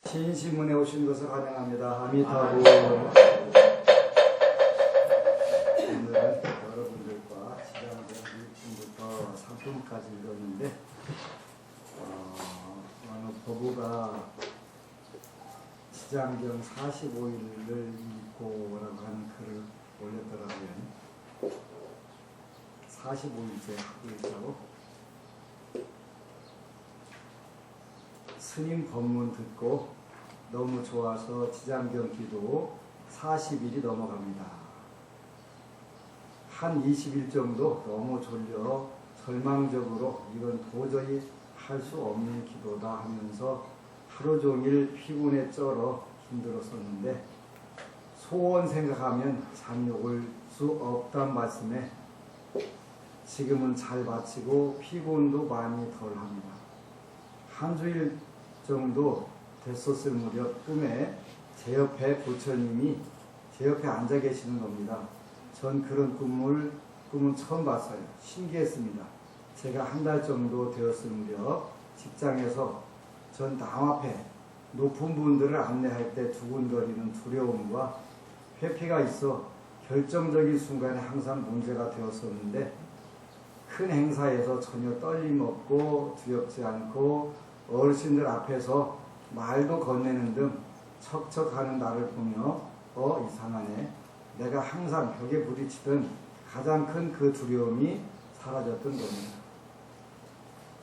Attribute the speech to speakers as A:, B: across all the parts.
A: 진심문에 오신 것을 환영합니다. 아미타불. 오늘은 여러분들과 지장경 1분부터 3분까지 읽었는데 어느 법우가 지장경 45일을 읽고라고 하는 글을 올렸더라고요. 45일째 하고 있다고. 스님 법문 듣고 너무 좋아서 지장경 기도 40일이 넘어갑니다. 한 20일 정도 너무 졸려 절망적으로 이건 도저히 할 수 없는 기도다 하면서 하루 종일 피곤에 쩔어 힘들었었는데 소원 생각하면 잠이 올 수 없단 말씀에 지금은 잘 마치고 피곤도 많이 덜합니다. 한 주일 정도 됐었을 무렵 꿈에 제 옆에 부처님이 제 옆에 앉아 계시는 겁니다. 전 그런 꿈은 처음 봤어요. 신기했습니다. 제가 한 달 정도 되었을 무렵 직장에서 전 남 앞에 높은 분들을 안내할 때 두근거리는 두려움과 회피가 있어 결정적인 순간에 항상 문제가 되었었는데 큰 행사에서 전혀 떨림 없고 두렵지 않고 어르신들 앞에서 말도 건네는 등 척척하는 나를 보며 이상하네. 내가 항상 벽에 부딪히던 가장 큰 그 두려움이 사라졌던 겁니다.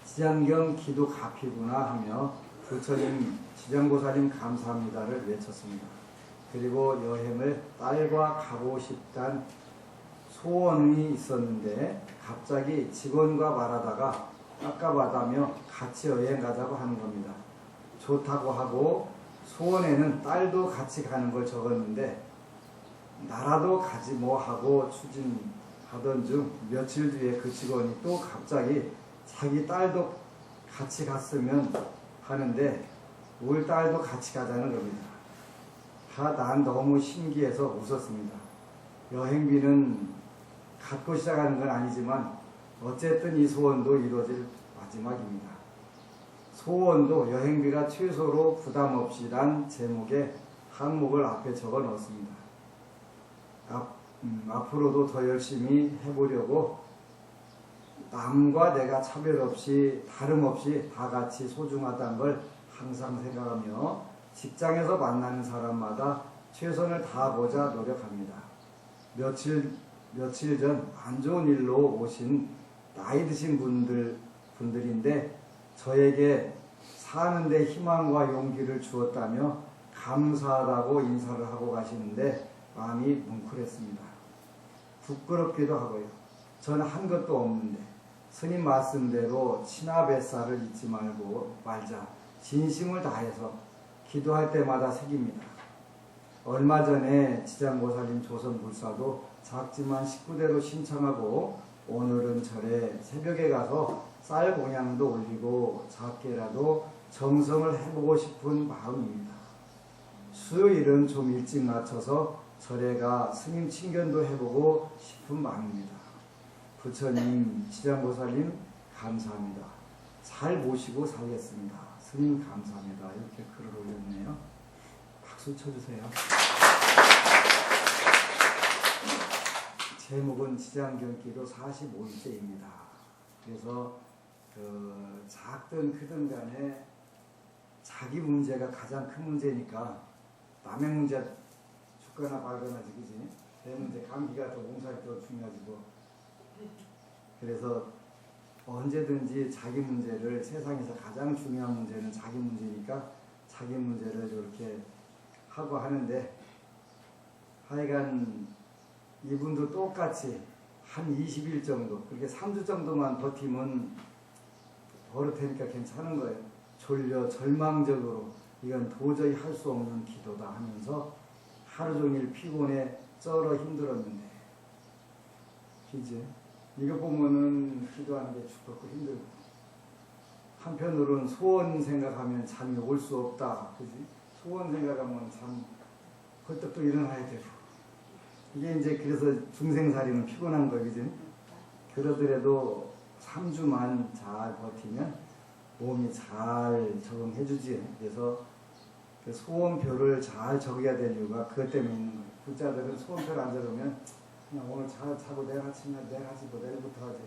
A: 지장경 기도 갚이구나 하며 부처님 지장보살님 감사합니다를 외쳤습니다. 그리고 여행을 딸과 가고 싶단 소원이 있었는데 갑자기 직원과 말하다가 깝깝하다며 같이 여행 가자고 하는 겁니다. 좋다고 하고 소원에는 딸도 같이 가는 걸 적었는데 나라도 가지 뭐 하고 추진하던 중 며칠 뒤에 그 직원이 또 갑자기 자기 딸도 같이 갔으면 하는데 우리 딸도 같이 가자는 겁니다. 난 너무 신기해서 웃었습니다. 여행비는 갖고 시작하는 건 아니지만 어쨌든 이 소원도 이루어질 마지막입니다. 소원도 여행비가 최소로 부담 없이란 제목의 항목을 앞에 적어 넣었습니다. 앞으로도 더 열심히 해보려고 남과 내가 차별 없이 다름없이 다 같이 소중하다는 걸 항상 생각하며 직장에서 만나는 사람마다 최선을 다하고자 노력합니다. 며칠 전 안 좋은 일로 오신 나이 드신 분들인데 저에게 사는데 희망과 용기를 주었다며 감사하다고 인사를 하고 가시는데 마음이 뭉클했습니다. 부끄럽기도 하고요. 저는 한 것도 없는데 스님 말씀대로 친화뱃살을 잊지 말자 진심을 다해서 기도할 때마다 새깁니다. 얼마 전에 지장보살님 조선불사도 작지만 식구대로 신청하고 오늘은 절에 새벽에 가서 쌀 공양도 올리고 작게라도 정성을 해보고 싶은 마음입니다. 수요일은 좀 일찍 맞춰서 절에 가 스님 친견도 해보고 싶은 마음입니다. 부처님, 지장보살님 감사합니다. 잘 모시고 살겠습니다. 스님 감사합니다. 이렇게 글을 올렸네요. 박수 쳐주세요. 제목은 지장경 기도 45일째입니다. 그래서 작든 크든 간에 자기 문제가 가장 큰 문제니까 남의 문제 죽거나 말거나지 그지? 내 문제 감기가 더 몸살이 더 중요하지 뭐. 그래서 언제든지 자기 문제를 세상에서 가장 중요한 문제는 자기 문제니까 자기 문제를 이렇게 하고 하는데 하여간 이분도 똑같이 한 20일 정도 그렇게 3주 정도만 버티면 버릇하니까 괜찮은 거예요. 졸려 절망적으로 이건 도저히 할 수 없는 기도다 하면서 하루 종일 피곤에 쩔어 힘들었는데 그지? 이거 보면은 기도하는 게 죽겠고 힘들고 한편으로는 소원 생각하면 잠이 올 수 없다 그지? 소원 생각하면 잠 벌떡 또 일어나야 되고 이게 이제 그래서 중생살이는 피곤한 거지. 그러더라도 3주만 잘 버티면 몸이 잘 적응해주지. 그래서 그 소원표를 잘 적어야 될 이유가 그것 때문에 있는 거예요. 불자들은 소원표를 안 적으면 그냥 오늘 잘 자고 내일 아침에 내일 하지 뭐 내일부터 하지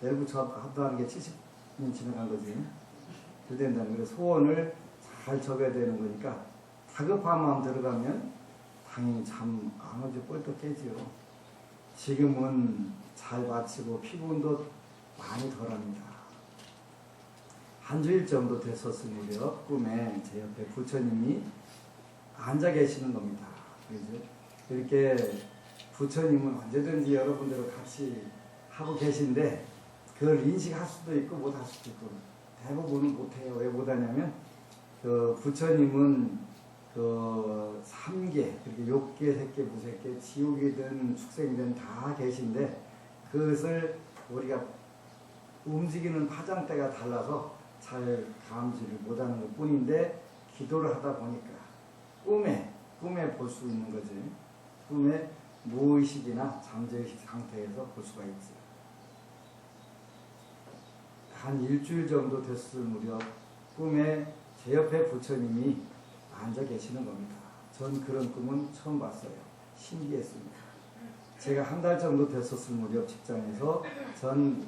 A: 내일부터 하도 하는 게 70년 지나간 거지. 그된다는 거예요. 소원을 잘 적어야 되는 거니까 다급한 마음 들어가면 당연히 잠 안 오지 꼴떡 깨지요. 지금은 잘 마치고 피곤도 많이 덜합니다. 한 주일 정도 됐었을 무렵 꿈에 제 옆에 부처님이 앉아 계시는 겁니다. 그죠? 이렇게 부처님은 언제든지 여러분들과 같이 하고 계신데 그걸 인식할 수도 있고 못할 수도 있고 대부분은 못해요. 왜 못하냐면 그 부처님은 그 3계, 그렇게 욕계, 색계, 무색계, 지옥이든 축생이든 다 계신데 그것을 우리가 움직이는 파장대가 달라서 잘 감지를 못하는 것 뿐인데 기도를 하다 보니까 꿈에 볼 수 있는 거지. 꿈에 무의식이나 잠재의식 상태에서 볼 수가 있지. 한 일주일 정도 됐을 무렵 꿈에 제 옆에 부처님이 앉아 계시는 겁니다. 전 그런 꿈은 처음 봤어요. 신기했습니다. 제가 한 달 정도 됐었을 무렵 직장에서 전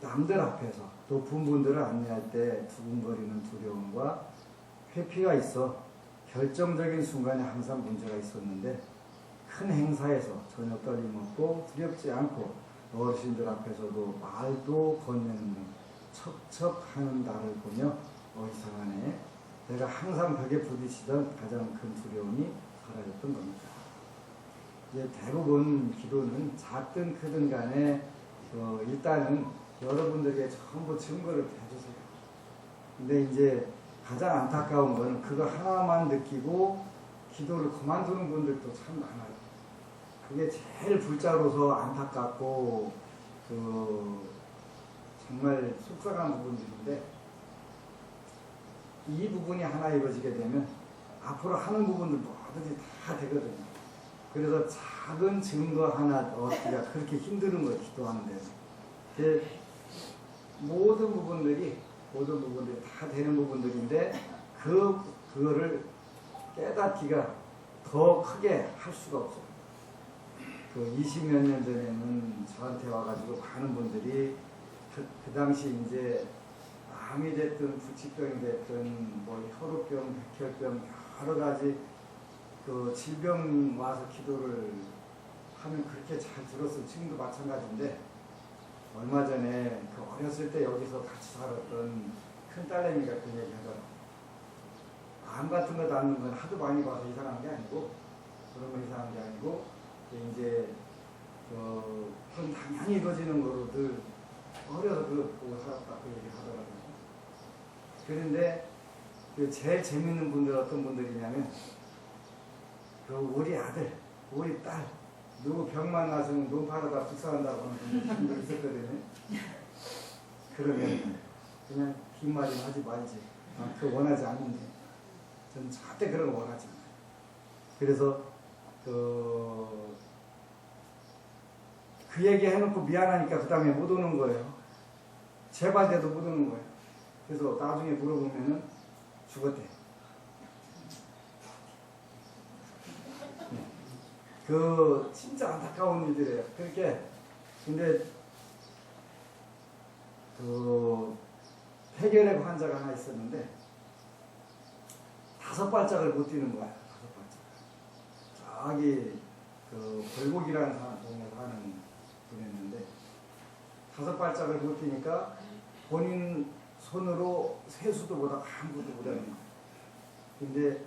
A: 남들 앞에서 높은 분들을 안내할 때 두근거리는 두려움과 회피가 있어 결정적인 순간에 항상 문제가 있었는데 큰 행사에서 전혀 떨림 없고 두렵지 않고 어르신들 앞에서도 말도 건네는 척척하는 나를 보며 이상하네. 내가 항상 벽에 부딪히던 가장 큰 두려움이 사라졌던 겁니다. 이제 대부분 기도는 작든 크든 간에 일단은 여러분들에게 전부 증거를 해주세요. 근데 이제 가장 안타까운 거는 그거 하나만 느끼고 기도를 그만두는 분들도 참 많아요. 그게 제일 불자로서 안타깝고 정말 속상한 부분들인데 이 부분이 하나 이루어지게 되면 앞으로 하는 부분들 뭐든지 다 되거든요. 그래서 작은 증거 하나 얻기가 그렇게 힘든 거예요. 기도하는데 모든 부분들이 다 되는 부분들인데 그거를 깨닫기가 더 크게 할 수가 없어요. 그 20몇 년 전에는 저한테 와가지고 많은 분들이 그 당시 이제 암이 됐든 부치병이 됐든 뭐 혈우병, 백혈병 여러 가지 그 질병 와서 기도를 하면 그렇게 잘 들었어요. 지금도 마찬가지인데 얼마 전에 그 어렸을 때 여기서 같이 살았던 큰 딸내미가 그 얘기 하더라고요. 암 같은 거 낫는 건 하도 많이 봐서 이상한 게 아니고 그런 거 이상한 게 아니고 이제 그건 당연히 이루어지는 거로들 어려서 그거 보고 살았다 그 얘기 하더라고요. 그런데 그 제일 재밌는 분들 어떤 분들이냐면 그 우리 아들, 우리 딸 누구 병만 나서면 눈 팔아다 불쌍한다고 하는 분들 있었거든요. 그러면 그냥 긴 말이 하지 말지. 그거 원하지 않는데 저는 절대 그런 거 원하지 않아요. 그래서 그 얘기 해놓고 미안하니까 그 다음에 못 오는 거예요. 제발 돼도 못 오는 거예요. 그래서 나중에 물어보면은 죽었대. 그 진짜 안타까운 일들이에요. 그렇게 근데 그 폐결핵 환자가 하나 있었는데 5발짝을 못 뛰는 거야. 5발짝. 저기 그 벌곡이라는 동네 사는 분이었는데 5발짝을 못 뛰니까 본인 손으로 세수도 못하고 아무것도 못하는 거야. 근데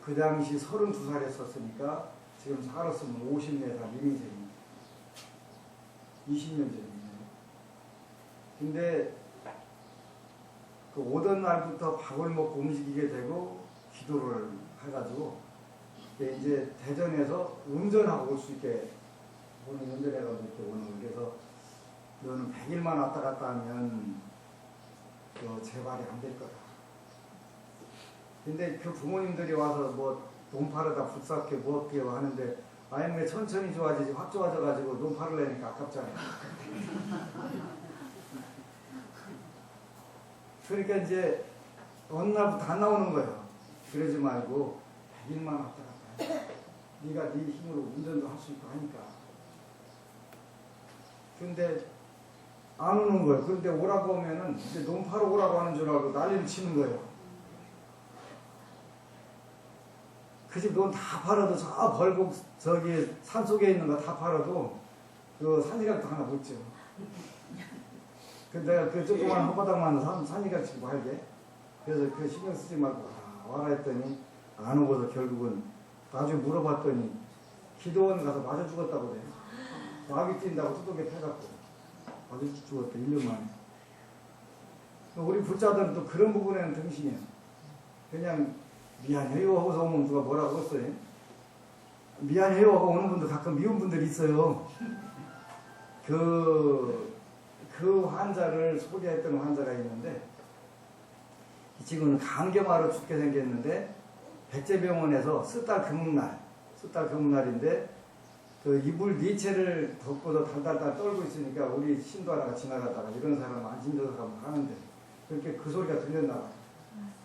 A: 그 당시 32살이었으니까 지금 살았으면 50몇 살 미민생입니다. 20년 전이네요. 근데 그 오던 날부터 밥을 먹고 움직이게 되고 기도를 해가지고 이제 대전에서 운전하고 올 수 있게 오늘 운전해가지고 이렇게 오는 거예요. 그래서 너는 100일만 왔다 갔다 하면 재발이 안 될 거다. 근데 그 부모님들이 와서 뭐 돈 팔아다 불쌍하게 무겁게 하는데 아니 왜 천천히 좋아지지 확 좋아져가지고 돈 팔으려니까 아깝잖아요. 그러니까 이제 어느 날부터 안 나오는 거예요. 그러지 말고 100일만 왔다 갔다 해. 네가 네 힘으로 운전도 할 수 있고 하니까. 근데 안 오는 거예요. 근데 오라고 하면은 이제 논파로 오라고 하는 줄 알고 난리를 치는 거예요. 그 집 논 다 팔아도 저 벌곡 저기 산속에 있는 거 다 팔아도 그 산이각도 하나 못 줘. 근데 내가 그 조그만 헛바닥만 산이각 치고 할게. 그래서 그 신경 쓰지 말고 와라 했더니 안 오고서 결국은 나중에 물어봤더니 기도원 가서 맞아 죽었다고 그래. 마귀 뛴다고 두둑에 패갖고 맞아 죽었대. 1년 만에. 우리 불자들은 또 그런 부분에는 등신이야. 그냥 미안해요 하고서 오면 누가 뭐라고 했어요? 미안해요 하고 오는 분도 가끔 미운 분들이 있어요. 그 환자를 소개했던 환자가 있는데 지금은 간경화로 죽게 생겼는데 백제병원에서 스달 금음날인데 그 이불 4채를 덮고서 달달달 떨고 있으니까 우리 신도 하나가 지나가다가 이런 사람 안심정사 가면 하는데 그렇게 그 소리가 들렸나 봐요.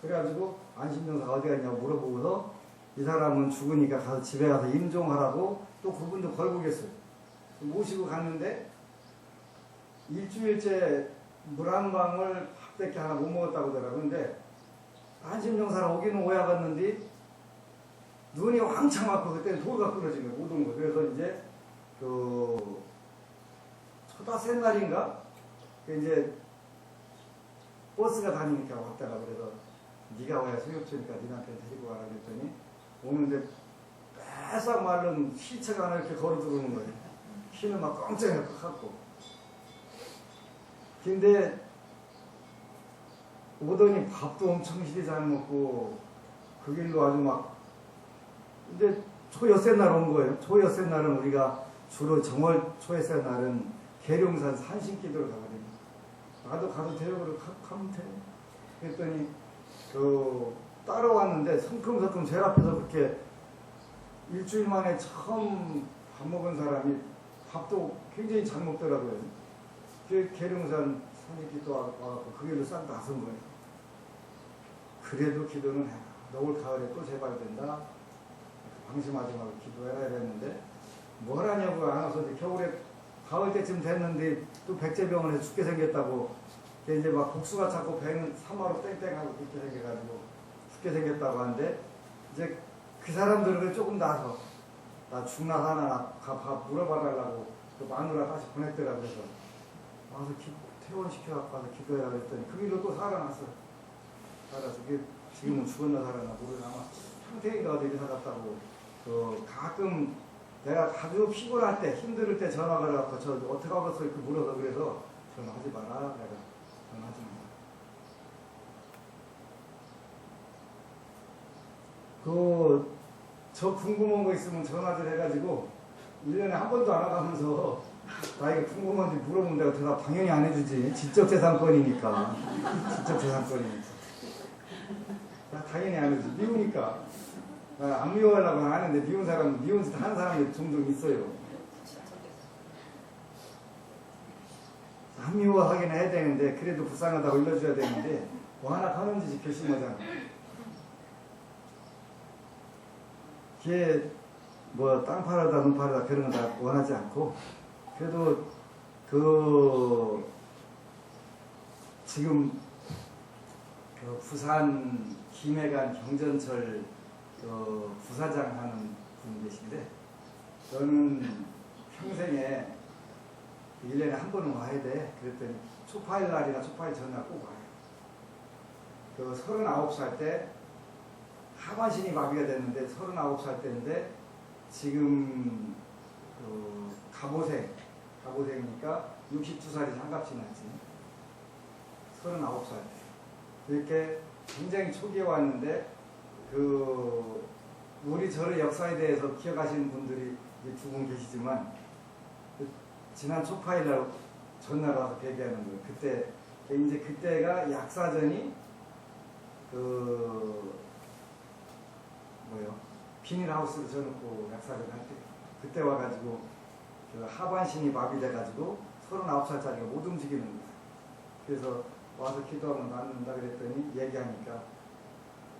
A: 그래가지고 안심정사가 어디 갔냐고 물어보고서 이 사람은 죽으니까 가서 집에 가서 임종하라고 또 그분도 걸고 계셨어요. 모시고 갔는데 일주일째 물 한 방울 밥밖에 하나 못 먹었다고 하더라고요. 근데 안심정사로 오기는 오야 갔는데 눈이 왕창 맞고 그때는 돌가 끊어진 거예요. 못 온 거예요. 그래서 이제 그 초다새 날인가 이제 버스가 다니니까 왔다가 그래서 네가 와야 소용없으니까 네 남편 데리고 가라 그랬더니 오는데 빼싹 마른 시체가 하나 이렇게 걸어 들어오는 거예요. 키는 막 깜짝이야 갖고. 근데 오더니 밥도 엄청 시리 잘 먹고 그 길로 아주 막 근데 초여세 날 온 거예요. 초여세 날은 우리가 주로 정월 초여세 날은 계룡산 산신기도를 가거든요. 나도 가도 돼요? 그러고 가면 돼. 그랬더니 따라왔는데 성큼성큼 제일 앞에서 그렇게 일주일 만에 처음 밥 먹은 사람이 밥도 굉장히 잘 먹더라고요. 그 계룡산 산신기도 와갖고 그 길로 싹 나선 거예요. 그래도 기도는 해라. 너울 가을에 또 재발된다. 방심하지 말고 기도해라 이랬는데 뭘 하냐고 안 와서 겨울에 가을 때쯤 됐는데 또 백제병원에서 죽게 생겼다고 이제 막 국수가 자꾸 배는 사마로 땡땡하고 그렇게 생겨가지고 죽게 생겼다고 하는데 이제 그 사람들은 조금 나서 나 죽나 사나 밥 물어봐달라고 그 마누라 다시 보냈더라. 그래서 와서 퇴원시켜갖고 와서 기도해라 그랬더니 그 길로 또 살아났어. 살아서 지금은 죽었나 살았나 모르나 아마 평택인가 어디 이사 갔다고 가끔 내가 아주 피곤할 때 힘들 때 전화가 와서 저 어떻게 하겠어 이렇게 물어서 그래서 전화하지 마라. 내가 전화하지 마. 저 궁금한 거 있으면 전화를 해가지고 1년에 한 번도 안 와가면서 나에게 궁금한지 물어보면 내가 대답 당연히 안 해주지. 지적재산권이니까. 지적재산권이니까. 나 당연히 안 해주지. 미우니까. 안 미워하려고 하는데 미운 사람, 미운 짓 하는 사람이 종종 있어요. 안 미워하긴 해야 되는데 그래도 불쌍하다고 일러줘야 되는데 뭐 하나 하는 짓이 결심하잖아. 걔 뭐 땅 팔아다 눈 팔아다 그런 거 다 원하지 않고 그래도 지금 부산 김해간 경전철 부사장 하는 분 계신데 저는 평생에 1년에 한 번은 와야 돼. 그랬더니 초파일 날이나 초파일 전날 꼭 와요. 39살 때 하반신이 마비가 됐는데 39살 때인데 지금 갑오생이니까 62살이 장갑 지났지. 39살 때 이렇게 굉장히 초기에 왔는데 우리 절의 역사에 대해서 기억하시는 분들이 두 분 계시지만 지난 초파일날 전날 와서 대기하는 거예요. 그때가 약사전이 비닐하우스를 져놓고 약사전 할 때 그때 와가지고 하반신이 마비돼가지고 39살짜리가 못 움직이는 거예요. 그래서 와서 기도하면 낫는다 그랬더니 얘기하니까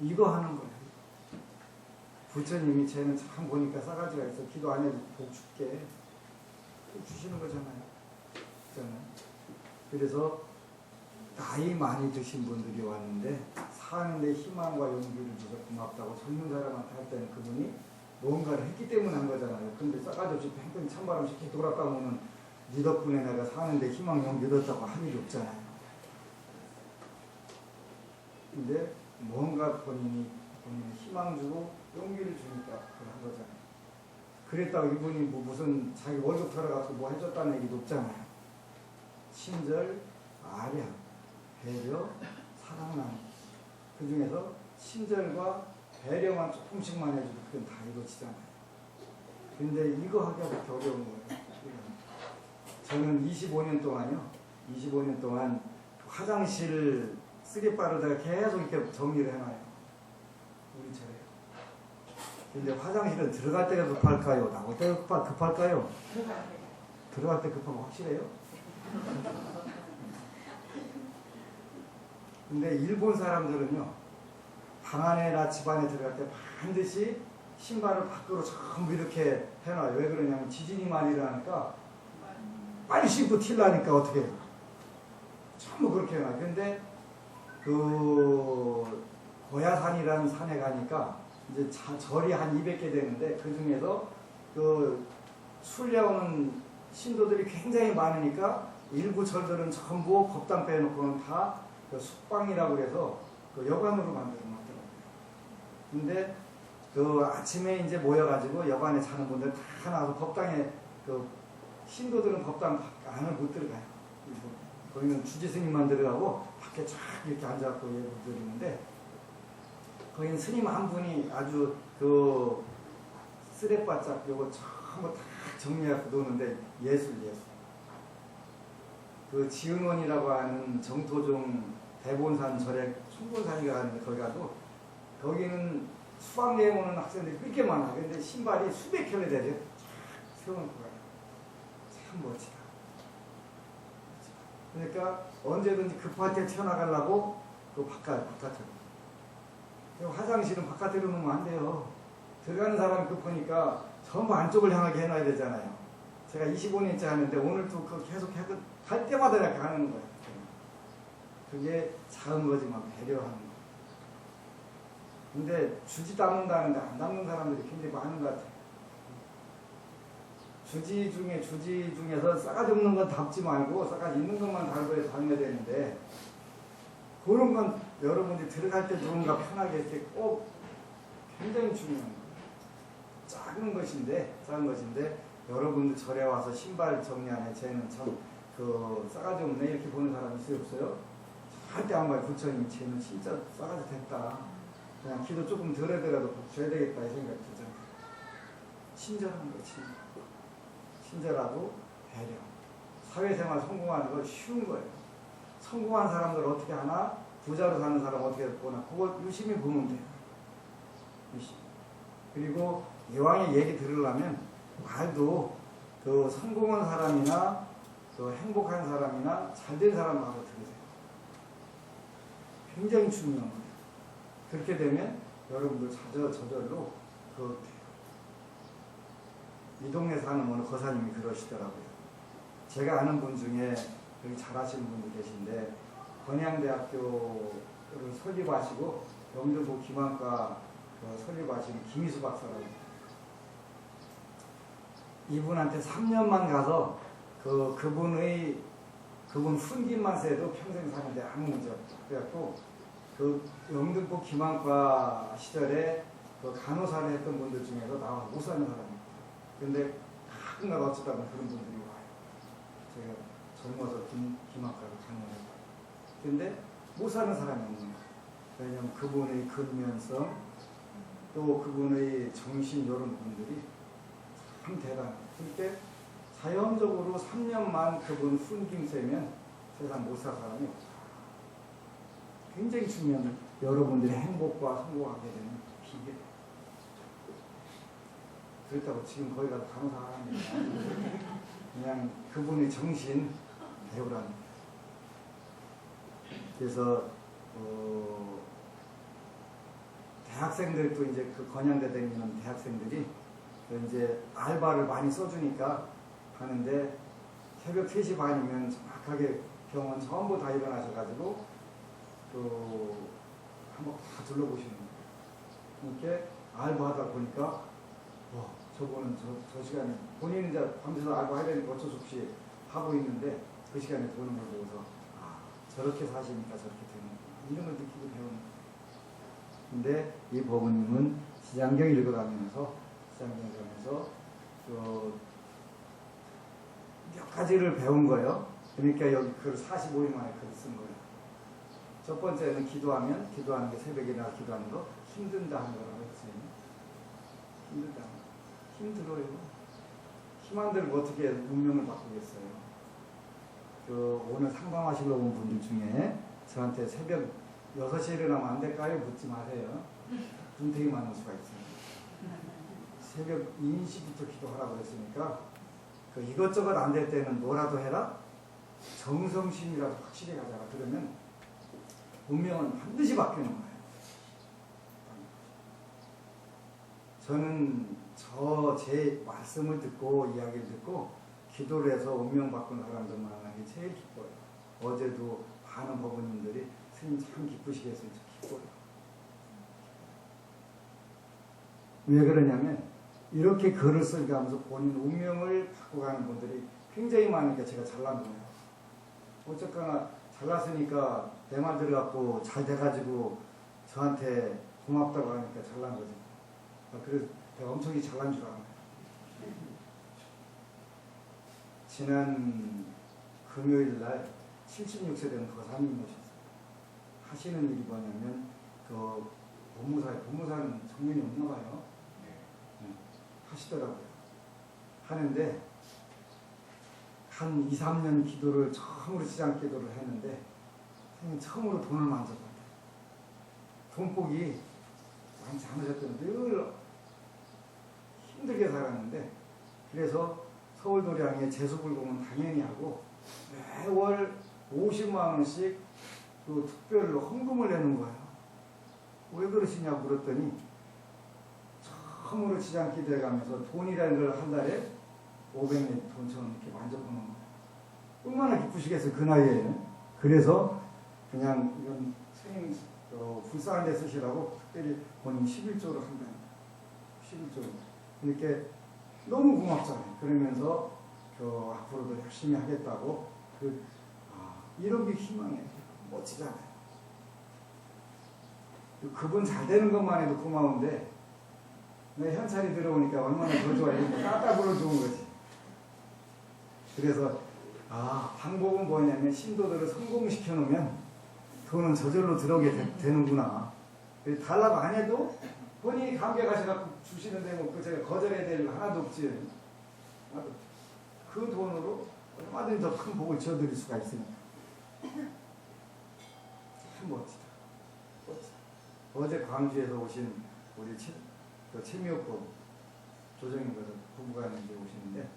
A: 이거 하는 거예요. 부처님이 쟤는 참 보니까 싸가지가 있어. 기도 안 해도 복 줄게. 복 주시는 거잖아요. 그렇잖아요. 그래서 나이 많이 드신 분들이 왔는데 사는데 희망과 용기를 줘서 고맙다고 젊은 사람한테 할 때는 그분이 뭔가를 했기 때문에 한 거잖아요. 근데 싸가지 없이 팽팽 찬바람 시키 돌아가면 네 덕분에 내가 사는데 희망 용기 얻었다고 할 일이 없잖아요. 근데 뭔가 본인이 희망 주고 용기를 주니까 그걸 한 거잖아요. 그랬다고 이분이 무슨 자기 월급 털어가지고 뭐 해줬다는 얘기도 없잖아요. 친절, 아량, 배려, 사랑 나누기. 그 중에서 친절과 배려만 조금씩만 해줘도 그건 다 이루어지잖아요. 근데 이거 하기가 그렇게 어려운 거예요. 저는 25년 동안요. 25년 동안 화장실 쓰레빠를 계속 이렇게 정리를 해놔요. 우리 차례. 근데 화장실은 들어갈 때가 급할까요? 나올 때가 급할까요? 들어갈 때 급하면 확실해요? 근데 일본 사람들은요, 방 안에나 집 안에 들어갈 때 반드시 신발을 밖으로 전부 이렇게 해놔요. 왜 그러냐면 지진이 많이 일어나니까 빨리 신고 튀려니까 어떻게 해요? 전부 그렇게 해놔요. 근데 그 고야산이라는 산에 가니까 이제 절이 한 200개 되는데 그 중에서 그 순례오는 신도들이 굉장히 많으니까 일부 절들은 전부 법당 빼놓고는 다 그 숙방이라고 해서 그 여관으로 만들어 놨더라고요. 근데 그 아침에 이제 모여가지고 여관에 자는 분들 다 나와서 법당에 그 신도들은 법당 안을 못 들어가요. 거기는 주지 스님만 들어가고 밖에 쫙 이렇게 앉아갖고 예불 드리는데 거기는 스님 한 분이 아주 그 쓰레바짝 요거 전부 다 정리해갖고 노는데 예술. 그 지은원이라고 하는 정토종 대본산 절에 충분산이가 하는데 거기 가도 거기는 수학여행 오는 학생들이 꽤 많아. 근데 신발이 수백 켤레 되죠. 쫙 세워놓고 가요. 참 멋지다. 그러니까 언제든지 급할 때 튀어나가려고 그 바깥으로. 화장실은 바깥으로 놓으면 안 돼요. 들어가는 사람이 급하니까 전부 안쪽을 향하게 해놔야 되잖아요. 제가 25년째 하는데 오늘도 그 계속 할 때마다 이렇게 하는 거예요. 그게 작은 거지만 배려하는 거예요. 근데 주지 담는다는데 안 담는 사람들이 굉장히 많은 것 같아요. 주지 중에서 싸가지 없는 건 담지 말고 싸가지 있는 것만 달고 다녀야 되는데 그런 건 여러분들이 들어갈 때 누군가 편하게 이렇게 꼭 굉장히 중요한 거예요. 작은 것인데 여러분들 절에 와서 신발 정리하네. 쟤는 참 그 싸가지 없네 이렇게 보는 사람 있어요 없어요? 절대 안 봐요. 부처님이 쟤는 진짜 싸가지 됐다. 그냥 기도 조금 덜 하더라도 줘야 되겠다 이 생각이 들잖아요. 친절한 거 친절하고 배려. 사회생활 성공하는 거 쉬운 거예요. 성공한 사람들 어떻게 하나? 부자로 사는 사람 어떻게 보나? 그거 유심히 보면 돼요. 유심히. 그리고 이왕에 얘기 들으려면 말도 그 성공한 사람이나 그 행복한 사람이나 잘된 사람 말로 들으세요. 굉장히 중요한 거예요. 그렇게 되면 여러분들 저절로 그렇대요. 이 동네 사는 어느 거사님이 그러시더라고요. 제가 아는 분 중에 여기 잘하시는 분도 계신데 건양대학교를 설립하시고 영등포 기만과 설립하신 김희수 박사라고 이분한테 3년만 가서 그분 훈기만 세도 평생 사는데 아무 문제 없다. 그래갖고 그 영등포 기만과 시절에 그 간호사를 했던 분들 중에서 나와 못 사는 사람입니다. 근데 가끔가다 어쩌다 보면 그런 분들이 와요. 제가 젊어서 기만과를 강연했다. 근데 못 사는 사람이 없는 거예요. 왜냐하면 그분의 근면성 또 그분의 정신 이런 분들이 참 대단해요. 그때 자연적으로 3년만 그분 훈김 세면 세상 못 살 사람이 없어요. 굉장히 중요한 여러분들의 행복과 성공하게 되는 비결. 그렇다고 지금 거기 가서 간호사 하는 그냥 그분의 정신 배우라는 거예요. 그래서 대학생들도 이제 그 건양대 다니는 대학생들이 그 이제 알바를 많이 써주니까 하는데 새벽 3시 반이면 정확하게 병원 전부 다 일어나셔가지고 그 한번 다 둘러보시는 거예요. 이렇게 알바하다 보니까 저분은 저 시간에 본인은 이제 밤새서 알바해야 되니까 어쩔 수 없이 하고 있는데 그 시간에 보는 걸 보고서 저렇게 사시니까 저렇게 되는구나 이런 걸 느끼고 배우는 거예요. 근데 이 법원님은 시장경 읽어가면서 몇 가지를 배운 거예요. 그러니까 여기 글 45일 만에 글을 쓴 거예요. 첫 번째는 기도하는 게 새벽에 나가 기도하는 거 힘든다 하는 거라고 했어요. 힘들다. 힘들어요. 힘 안 들고 어떻게 운명을 바꾸겠어요. 오늘 상담하시러 온 분들 중에 저한테 새벽 6시에 일어나면 안 될까요? 묻지 마세요. 분택이 많을 수가 있어요. 새벽 2시부터 기도하라고 했으니까 이것저것 안 될 때는 뭐라도 해라? 정성심이라도 확실히 가져라. 그러면 운명은 반드시 바뀌는 거예요. 저는 제 말씀을 듣고 이야기를 듣고 기도를 해서 운명 바꾼 사람들 만나는 게 제일 기뻐요. 어제도 많은 법원님들이 스님 참 기쁘시겠어요. 기뻐요. 왜 그러냐면 이렇게 글을 써가면서 본인 운명을 바꿔가는 분들이 굉장히 많으니까 제가 잘난 거예요. 어쨌거나 잘났으니까 내 말 들어갖고 잘 돼가지고 저한테 고맙다고 하니까 잘난 거지. 그래서 내가 엄청 잘난 줄 알아요. 지난 금요일 날 76세 된 거사님 오셨어요. 하시는 일이 뭐냐면 법무사는 정면이 없나 봐요. 하시더라고요. 하는데 한 2, 3년 기도를 처음으로 시장 기도를 했는데 선생님 처음으로 돈을 만졌거든요. 돈복이 많지 않으셨던 늘 힘들게 살았는데 그래서 서울도량에 재수불공은 당연히 하고 매월 50만 원씩 그 특별로 헌금을 내는 거예요. 왜 그러시냐고 물었더니 처음으로 시장 기도해 가면서 돈이라는 걸 한 달에 500년 돈처럼 이렇게 만져보는 거예요. 얼마나 기쁘시겠어요, 그 나이에. 그래서 그냥 이건 스님 불쌍한 데 쓰시라고 특별히 본인 11조를 한다는 거예요. 11조. 이렇게 너무 고맙잖아요. 그러면서 앞으로도 열심히 하겠다고 이런 게 희망이에요. 멋지잖아요. 그분 잘 되는 것만 해도 고마운데 내 현찰이 들어오니까 얼마나 더 좋아요. 따따구로 좋은 거지. 그래서 방법은 뭐냐면 신도들을 성공시켜 놓으면 돈은 저절로 들어오게 되는구나. 달라고 안 해도 본인이 감격하셔서 주시는데 뭐 제가 거절해야 될 일 하나도 없지. 그 돈으로 얼마든지 더 큰 복을 지어드릴 수가 있으니까. 참 멋지다. 어제 광주에서 오신 우리 최미옥법 조정인 부부가님들 오시는데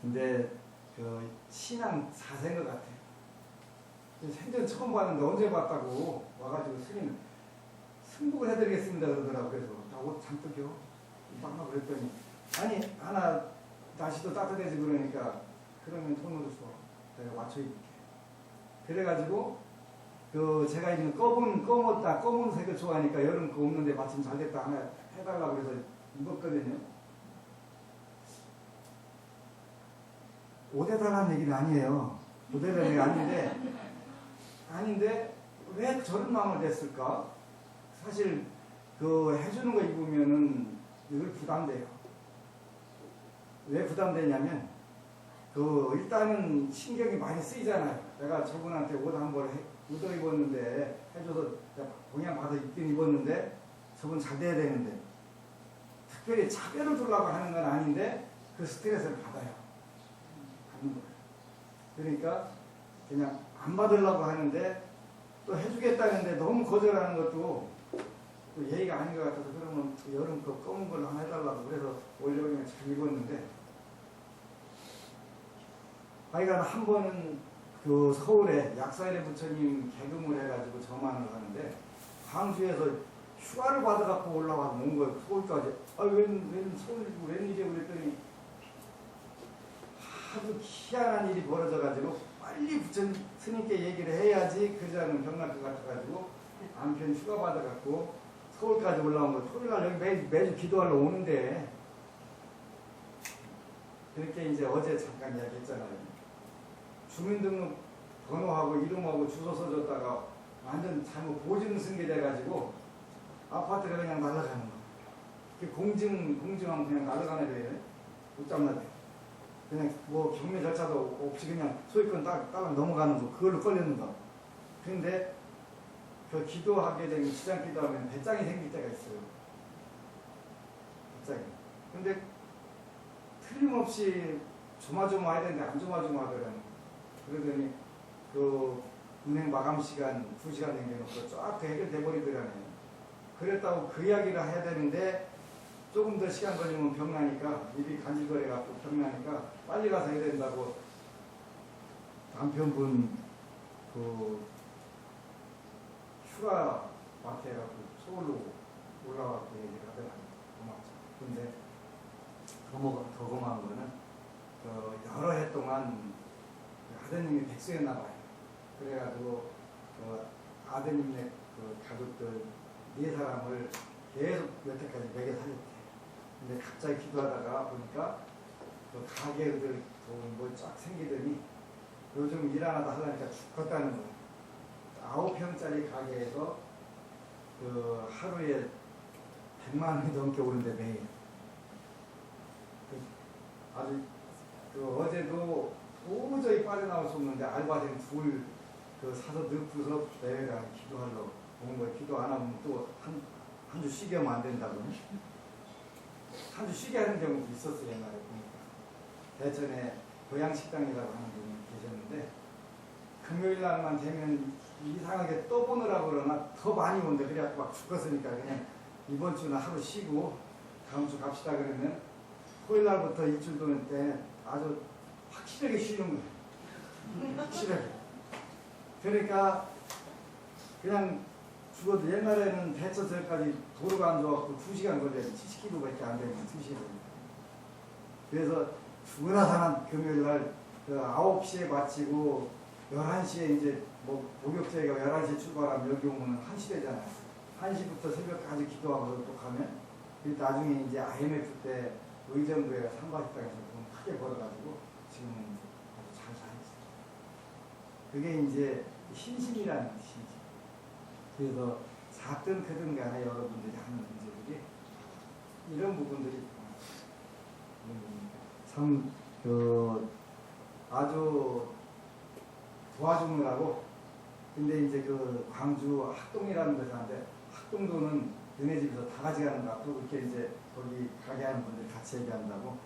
A: 근데 신앙 4세인 것 같아요. 생전 처음 봤는데 언제 봤다고 와가지고 스님 승복을 해드리겠습니다 그러더라고. 그래서 나 옷 잔뜩요 막 그랬더니 아니 하나 날씨도 따뜻해지 그러니까 그러면 돈으로 줘 내가 맞춰 입을게. 그래가지고 제가 입는 검은 색을 좋아하니까 여름 거 없는데 마침 잘 됐다 하나 해달라고 그래서 입었거든요. 옷에 달라는 얘기는 아니에요. 옷에 달라는 얘기가 아닌데 왜 저런 마음을 냈을까? 사실 해주는 거 입으면은 늘 부담돼요. 왜 부담되냐면 일단은 신경이 많이 쓰이잖아요. 내가 저분한테 옷 한 벌 얻어 입었는데 해줘서 그냥 받아 입긴 입었는데 저분 잘 돼야 되는데 특별히 차별을 주려고 하는 건 아닌데 그 스트레스를 받아요. 받는 거예요. 그러니까 그냥 안 받으려고 하는데 또 해주겠다는데 너무 거절하는 것도 또 예의가 아닌 것 같아서 그러면 여름 거 검은 걸로 하나 해달라고 그래서 원래 그냥 잘 입었는데 하여간 한 번은 서울에 약사일의 부처님 개금을 해가지고 점안을 하는데 광주에서 휴가를 받아갖고 올라와서 온 거예요. 서울까지. 웬 서울이고 웬일이야 그랬더니 하도 희한한 일이 벌어져가지고 빨리 부처님 스님께 얘기를 해야지 그러지 않으면 병날 것 같아가지고 남편 휴가 받아갖고 서울까지 올라온 거. 토요일날 여기 매주 기도하러 오는데 그렇게 이제 어제 잠깐 이야기했잖아요. 주민등록 번호하고 이름하고 주소 써줬다가 완전 잘못 보증 승계돼가지고 아파트가 그냥 날아가는 거야. 공증하면 그냥 날아가네 돼. 못 잡나 돼. 그냥 뭐 경매 절차도 없이 그냥 소유권 따라 넘어가는 거. 그걸로 걸리는 거. 근데 그 기도하게 되면 시장 기도하면 배짱이 생길 때가 있어요. 배짱이. 근데 틀림없이 조마조마해야 되는데 안 조마조마하더라고요. 그러더니 그 은행 마감 시간 2시간 남겨놓고 쫙 해결돼 버리더라고요. 그랬다고 그 이야기를 해야 되는데 조금 더 시간 걸리면 병나니까 입이 간질거려갖고 병나니까 빨리 가서 해야 된다고 남편분 그 휴가 마트 해갖고 서울로 올라와갖고 얘기를 하더라고요. 고맙죠. 근데 더 고마운 거는 여러 해 동안 아드님이 백수였나 봐요. 그래가지고 아드님네 그 가족들 4사람을 계속 여태까지 먹여 살렸대. 근데 갑자기 기도하다가 보니까 그 가게들 뭐 쫙 생기더니 요즘 일 안 하다 하려니까 죽겠다는 거예요. 9평짜리 가게에서 그 하루에 100만 원이 넘게 오는데 매일. 아주 어제도 도저히 빠져나올 수 없는데 알바생 둘 사서 넣고서 매일간 기도하려고 온 거예요. 기도 안 하면 또 한 주 쉬게 하면 안 된다고. 한 주 쉬게 하는 경우도 있었어요. 옛날에 보니까. 대전에 고양식당이라고 하는 분이 계셨는데 금요일 날만 되면 이상하게 또 보느라고 그러나 더 많이 온대. 그래갖고 막 죽었으니까 그냥 이번 주는 하루 쉬고 다음 주 갑시다 그러면 토요일 날부터 일주일 도는 때 아주 확실하게 쉬는 거예요. 확실하게. 그러니까 그냥 죽어도 옛날에는 대처절까지 도로가 안 좋아갖고 2시간 걸려요. 70km밖에 안 되면 2시간. 그래서 죽으나 사는 금요일 날 9시에 마치고 11시에 이제 뭐 목욕제가 11시에 출발하면 여기 오면 1시 되잖아요. 1시부터 새벽까지 기도하고 또 가면 나중에 이제 IMF 때 의정부에 상가식당에서 돈 크게 벌어가지고 지금은 아주 잘 살았어요. 그게 이제 신심이라는 뜻이지. 그래서 작든 크든 간에 여러분들이 하는 문제들이 이런 부분들이 참 아주 도와주느라고. 근데 이제 그 광주 학동이라는 데서 하는데 학동도는 너네 집에서 다 가져가는 거 또 이렇게 이제 거기 가게 하는 분들 같이 얘기한다고.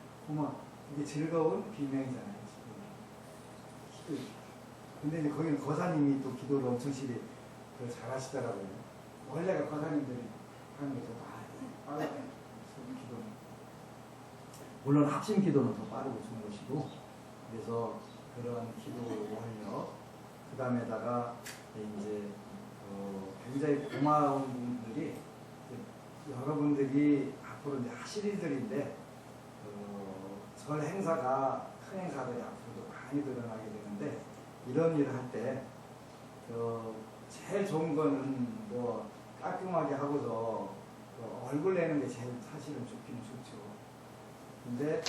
A: 이게 즐거운 비명이잖아요. 근데 이제 거기는 거사님이 또 기도를 엄청 실히 잘하시더라고요. 원래가 거사님들이 하는 게 더 빠르게 기도. 물론 합심 기도는 더 빠르고 좋은 것이고. 그래서 그런 기도 원력, 그 다음에다가 이제 굉장히 고마운 분들이 여러분들이 앞으로 이제 하실 일들인데 설 행사가 큰 행사들이 앞으로도 많이 늘어나게 되는데 이런 일을 할 때 제일 좋은 거는 뭐 깔끔하게 하고서 얼굴 내는 게 제일 사실은 좋긴 좋죠. 근데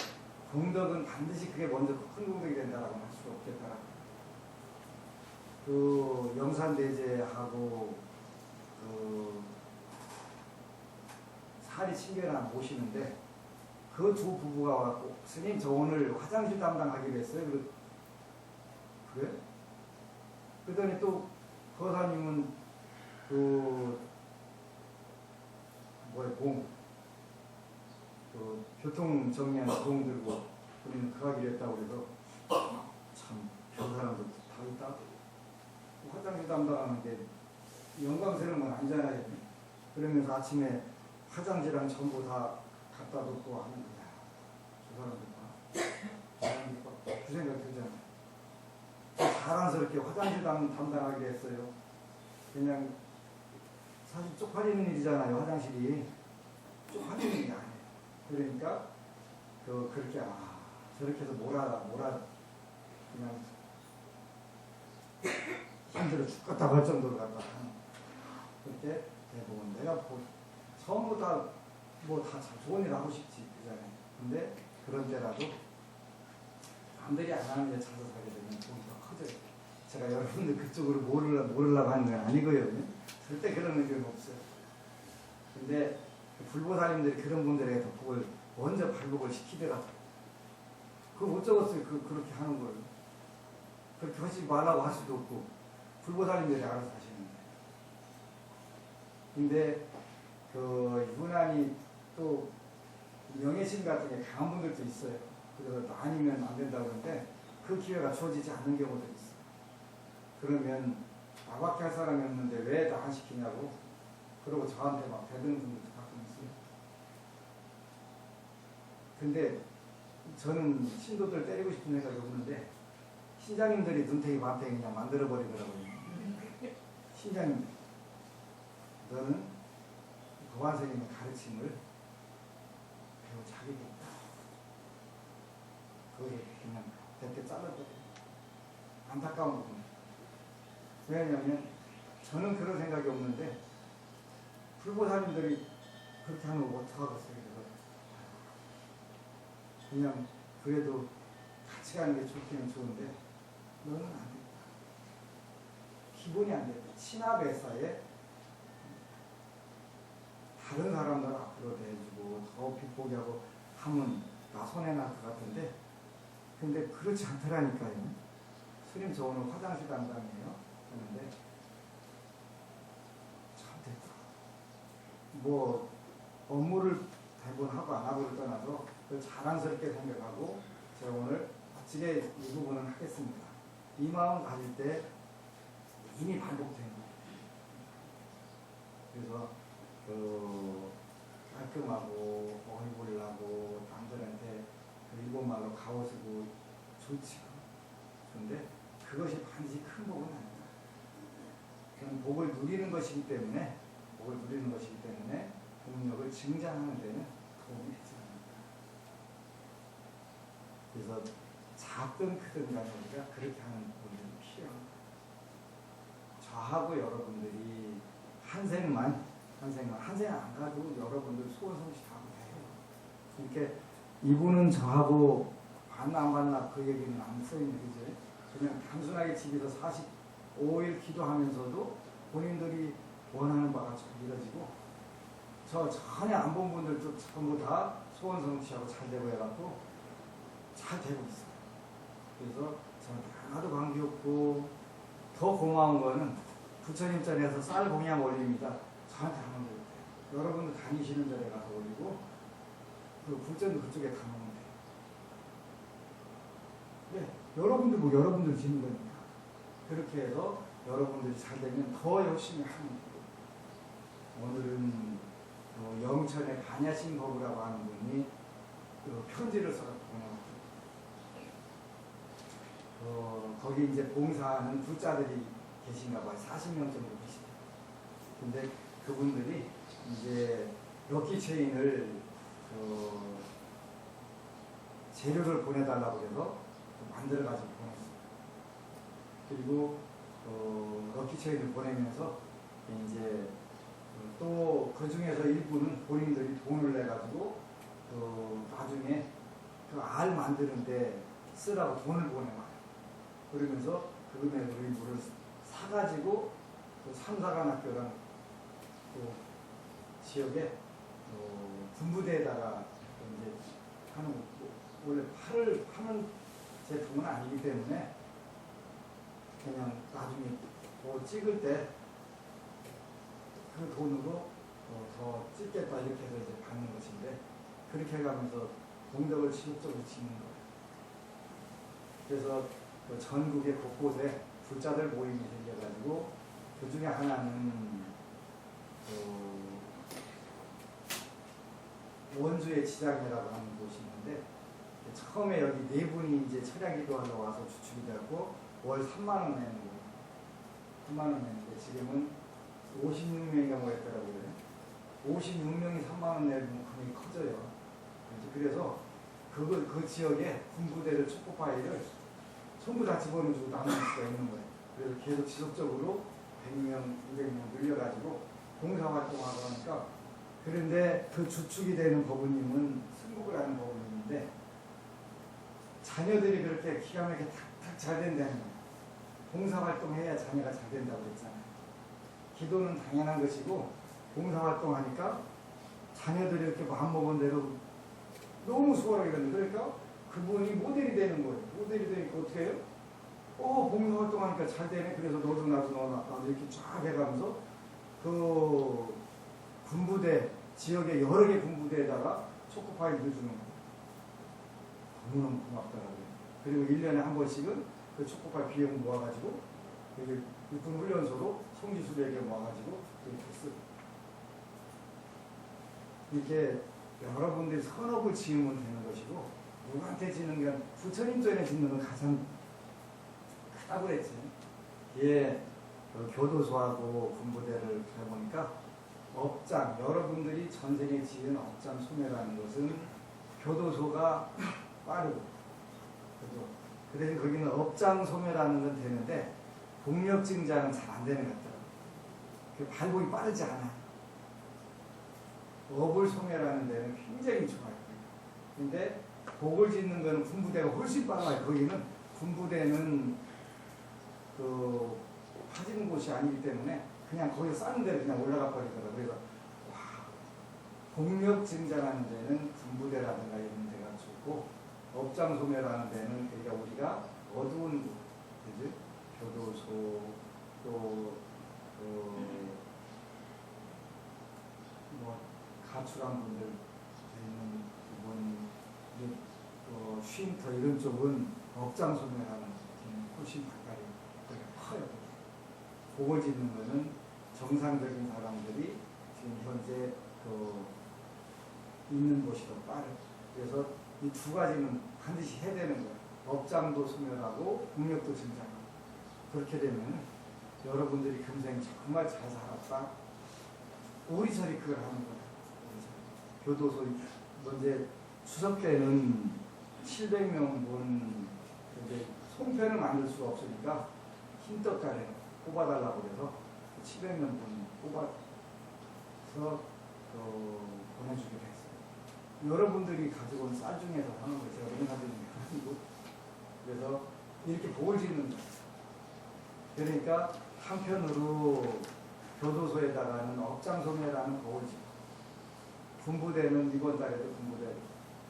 A: 공덕은 반드시 그게 먼저 큰 공덕이 된다라고 할 수 없겠다. 그 영산대제하고 사리 친교나 모시는데 그 두 부부가 와갖고 스님 저 오늘 화장실 담당하기로 했어요. 그래? 그러더니 또 거사님은 교통 정리하는 공 들고 우리는 그 하기로 했다고 해서 참 별사람도 다 있다. 화장실 담당하는데 영광스러운 건 아니잖아요. 그러면서 아침에 화장실랑 전부 다 갖다 놓고 하는 거야. 저 사람들 다. 그 생각 들잖아요. 자랑스럽게 화장실 담당하기로 했어요. 그냥 사실 쪽팔리는 일이잖아요. 화장실이 쪽팔리는 일이 아니에요. 그러니까 그렇게 저렇게 해서 몰아 그냥 힘들어 죽겠다고 할 정도로 갖다 하는. 그때 대부분 내가 처음부터 다 좋은 일 하고 싶지 그잖아요. 근데 그런 때라도 남들이 안 하는 일 찾아서 하게 되면 돈이 더 커져요. 제가 여러분들 그쪽으로 모르려고 하는 건 아니고요. 절대 그런 의견은 없어요. 근데 불보살님들이 그런 분들에게 덕복을 먼저 발복을 시키더라고요. 그거 못 적었어요. 그렇게 하는 걸. 그렇게 하지 말라고 할 수도 없고 불보살님들이 알아서 하시는데. 근데 유난히 또 명예심 같은 게 강한 분들도 있어요. 그래서 아니면 안 된다고 그러는데 그 기회가 주어지지 않는 경우도 있어요. 그러면 나밖에 할 사람이 없는데 왜 나 안 시키냐고 그러고 저한테 막 대드는 분들도 가끔 있어요. 근데 저는 신도들 때리고 싶은 생각이 없는데 신장님들이 눈탱이 밤탱이 그냥 만들어버리더라고요. 신장님 너는 도반 선생님의 가르침을 배워 자기겠다. 그게 그냥 대대 잘라버려요. 안타까운 부분. 왜냐하면 저는 그런 생각이 없는데 불보살님들이 그렇게 하는 거 못하겠어요. 그래서 그냥 그래도 같이 가는 게 좋기는 좋은데 너는 안 된다. 기본이 안 된다. 친화배사에 다른 사람들 앞으로 대해주고 더 빛보게 하고 하면 나 손해 날 것 같은데 근데 그렇지 않더라니까요. 스님 저 오늘 화장실 담당이에요. 하는데 참 됐다. 뭐 업무를 대부분 하고 안 하고를 떠나서 그걸 자랑스럽게 생각하고 제가 오늘 멋지게 이 부분은 하겠습니다. 이 마음 가질 때 이미 반복된 거예요. 그래서 깔끔하고 어이보려고 남들한테 일본말로 가오쓰고 좋지. 그런데 그것이 반드시 큰 복은 아니다. 그건 복을 누리는 것이기 때문에 공력을 증장하는 데는 도움이 되지 않는다. 그래서 작든 크든 간에 우리가 그렇게 하는 분들이 필요합니다. 저하고 여러분들이 한 생안 가도 여러분들 소원 성취하고 돼요. 이렇게 이분은 저하고 봤나 안 봤나 그 얘기는 안 써있는 거죠. 그냥 단순하게 집에서 45일 기도하면서도 본인들이 원하는 바가 잘 이루어지고 저 전혀 안 본 분들도 전부 다 소원 성취하고 잘 되고 해갖고 잘 되고 있어요. 그래서 저한테 하나도 관계없고 더 고마운 거는 부처님 자리에서 쌀 공양 올립니다. 저한테 하는 거예요. 여러분들 다니시는 자리에 가서 올리고 그 불전도 그쪽에 다 놓으면 돼요. 네, 여러분들 지는 거니까 그렇게 해서 여러분들이 잘 되면 더 열심히 하는 거예요. 오늘은 영천의 반야신 거부라고 하는 분이 편지를 써서 보내왔어요. 거기 이제 봉사하는 불자들이 계신가 봐요. 40명 정도 계시대요. 근데 그분들이 이제 럭키 체인을 재료를 보내달라고 해서 만들어가지고 보냈어요. 그리고 럭키 체인을 보내면서 이제 또 그 중에서 일부는 본인들이 돈을 내가지고 나중에 그 알 만드는데 쓰라고 돈을 보내와요. 그러면서 그분의 일부를 사가지고 삼사관학교랑 그 지역에 군부대에다가 이제 하는 원래 파는 제품은 아니기 때문에 그냥 나중에 찍을 때 그 돈으로 더 찍겠다 이렇게 해서 이제 받는 것인데 그렇게 해가면서 공덕을 지속적으로 짓는 거예요. 그래서 전국의 곳곳에 불자들 모임이 생겨가지고 그 중에 하나는 원주의 지장이라고 하는 곳이 있는데 처음에 여기 네 분이 이제 철야 기도하러 와서 주축이 되었고 월 3만 원 내는 거예요. 3만 원 내는데 지금은 56명이가 모였더라고요. 56명이 3만 원 내면 금액이 커져요. 그래서 그 지역에 군부대를 초코파이를 전부 다 집어넣어주고 나눌 수가 있는 거예요. 그래서 계속 지속적으로 100명, 200명 늘려가지고 봉사활동하고 하니까, 그런데 그 주축이 되는 법우님은 승복을 하는 법우님인데 자녀들이 그렇게 기가 막히게 탁탁 잘 된다는 거예요. 봉사활동해야 자녀가 잘 된다고 그랬잖아요. 기도는 당연한 것이고 봉사활동하니까 자녀들이 이렇게 마음먹은 대로 너무 수월하게 되는 거예요. 그러니까 그분이 모델이 되는 거예요. 모델이 되니까 어떻게 해요? 봉사활동하니까 잘 되네. 그래서 너도 나도 이렇게 쫙 해가면서 그 군부대, 지역의 여러 개 군부대에다가 초코파이를 주는 거예요. 너무너무 고맙더라고요. 그리고 1년에 한 번씩은 그 초코파이 비용 모아가지고 여기 육군 훈련소로 성지순례에 모아가지고 이렇게 쓰고, 이렇게 여러분들이 선업을 지으면 되는 것이고, 누구한테 지는 건 부처님 전에 짓는 건 가장 크다고 했지. 예, 그 교도소하고 군부대를 해보니까 업장, 여러분들이 전생에 지은 업장 소멸하는 것은 교도소가 빠르고, 그죠? 그래서 거기는 업장 소멸하는 건 되는데 복력 증자는 잘 안 되는 것 같더라고요. 그 발복이 빠르지 않아. 업을 소멸하는 데는 굉장히 좋아요. 근데 복을 짓는 거는 군부대가 훨씬 빨라요. 거기는 군부대는 그 파진 곳이 아니기 때문에 그냥 거기서 쌓는 대로 그냥 올라가 버리더라고요. 그래서 와, 복력 증자라는 데는 군부대라든가 이런 데가 좋고, 업장 소멸하는 데는 그러니까 우리가 어두운 곳, 그지? 교도소, 또 뭐 가출한 분들 있는 부분, 쉼터 이런 쪽은 업장 소멸하는 데는 훨씬 가까이 커요. 복을 짓는 거는 정상적인 사람들이 지금 현재 있는 곳이 더 빠르고, 그래서 이 두 가지는 반드시 해야 되는 거예요. 업장도 소멸하고 국력도 증장하고. 그렇게 되면 여러분들이 금생 정말 잘 살았다. 오리설이 그걸 하는 거예요. 교도소 이제 추석 때는 700명분 이제 송편을 만들 수가 없으니까 흰떡가래 뽑아달라고 그래서 700명분 뽑아서 보내주기로 했어요. 여러분들이 가지고 온 쌀 중에서 하는 거예요. 제가 맨날 드리는 게 아니고. 그래서 이렇게 복을 짓는 거예요. 그러니까 한편으로 교도소에다가는 업장소멸하는 복을 짓고, 군부대는 이번 달에도 군부대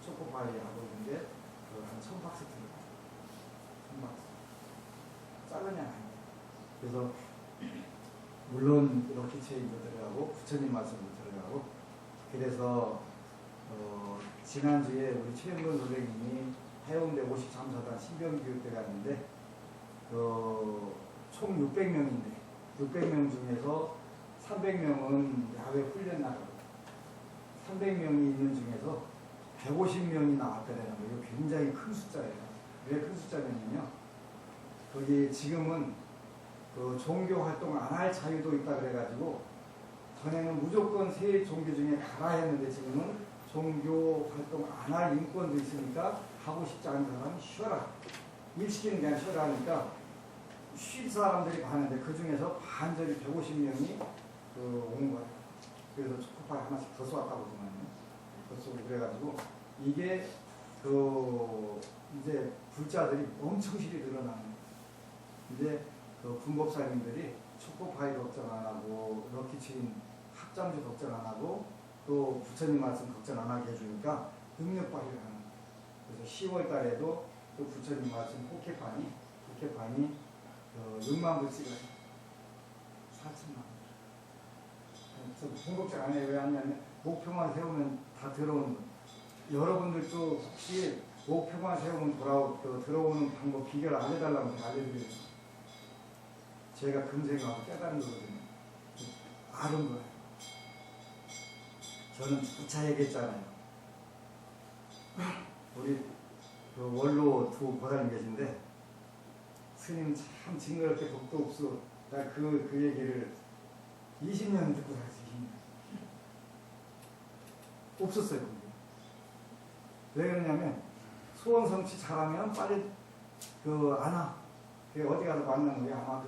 A: 초코파이 하고 있는데 한 1000박스 들어가요. 1000박스. 작은 양 아니에요. 그래서 물론 럭키체인도 들어가고 부처님 말씀도 들어가고, 그래서 지난주에 우리 최영근 선생님이 해운대 53사단 신병교육대 갔는데 총 600명인데 600명 중에서 300명은 야외 훈련 나가고 300명이 있는 중에서 150명이 나왔다는 거예요. 굉장히 큰 숫자예요. 왜 큰 숫자냐면요, 거기 지금은 종교 활동 안 할 자유도 있다 그래가지고 전에는 무조건 세 종교 중에 가라 했는데 지금은 종교 활동 안 할 인권도 있으니까 하고 싶지 않은 사람은 쉬어라. 일 시키는 게 아니라 쉬어라 하니까 쉴 사람들이 많은데 그 중에서 반절이 150명이 온 거예요. 그래서 초코파이 하나씩 더 쏘았다고 그러거든요. 더 쏘고 그래가지고 이게 이제 불자들이 엄청 실이 늘어나는 거예요. 이제 군법사님들이 초코파이 걱정 안 하고 럭키체인 합장주 걱정 안 하고 또 부처님 말씀 걱정 안 하게 해주니까 능력 발휘를 하는 거예요. 그래서 10월 달에도 또 부처님 말씀 포켓판이 6만 불 찍어요. 4천만 원. 저 공급자 안 해요. 왜 하냐면 목표만 세우면 다 들어오는 거예요. 여러분들도 혹시 목표만 세우면 들어오는 방법 비결 알려달라고 알려드려요. 제가 금생하고 깨달은 거거든요. 아는 거예요. 저는 주차 얘기했잖아요. 우리 원로 두 보살님 계신데 스님 참 징그럽게 복도 없어. 나 그 얘기를 20년 듣고 살았어요. 20년. 없었어요. 그게. 왜 그러냐면 소원 성취 잘하면 빨리 안 와. 어디 가서 만나면 왜 안 와?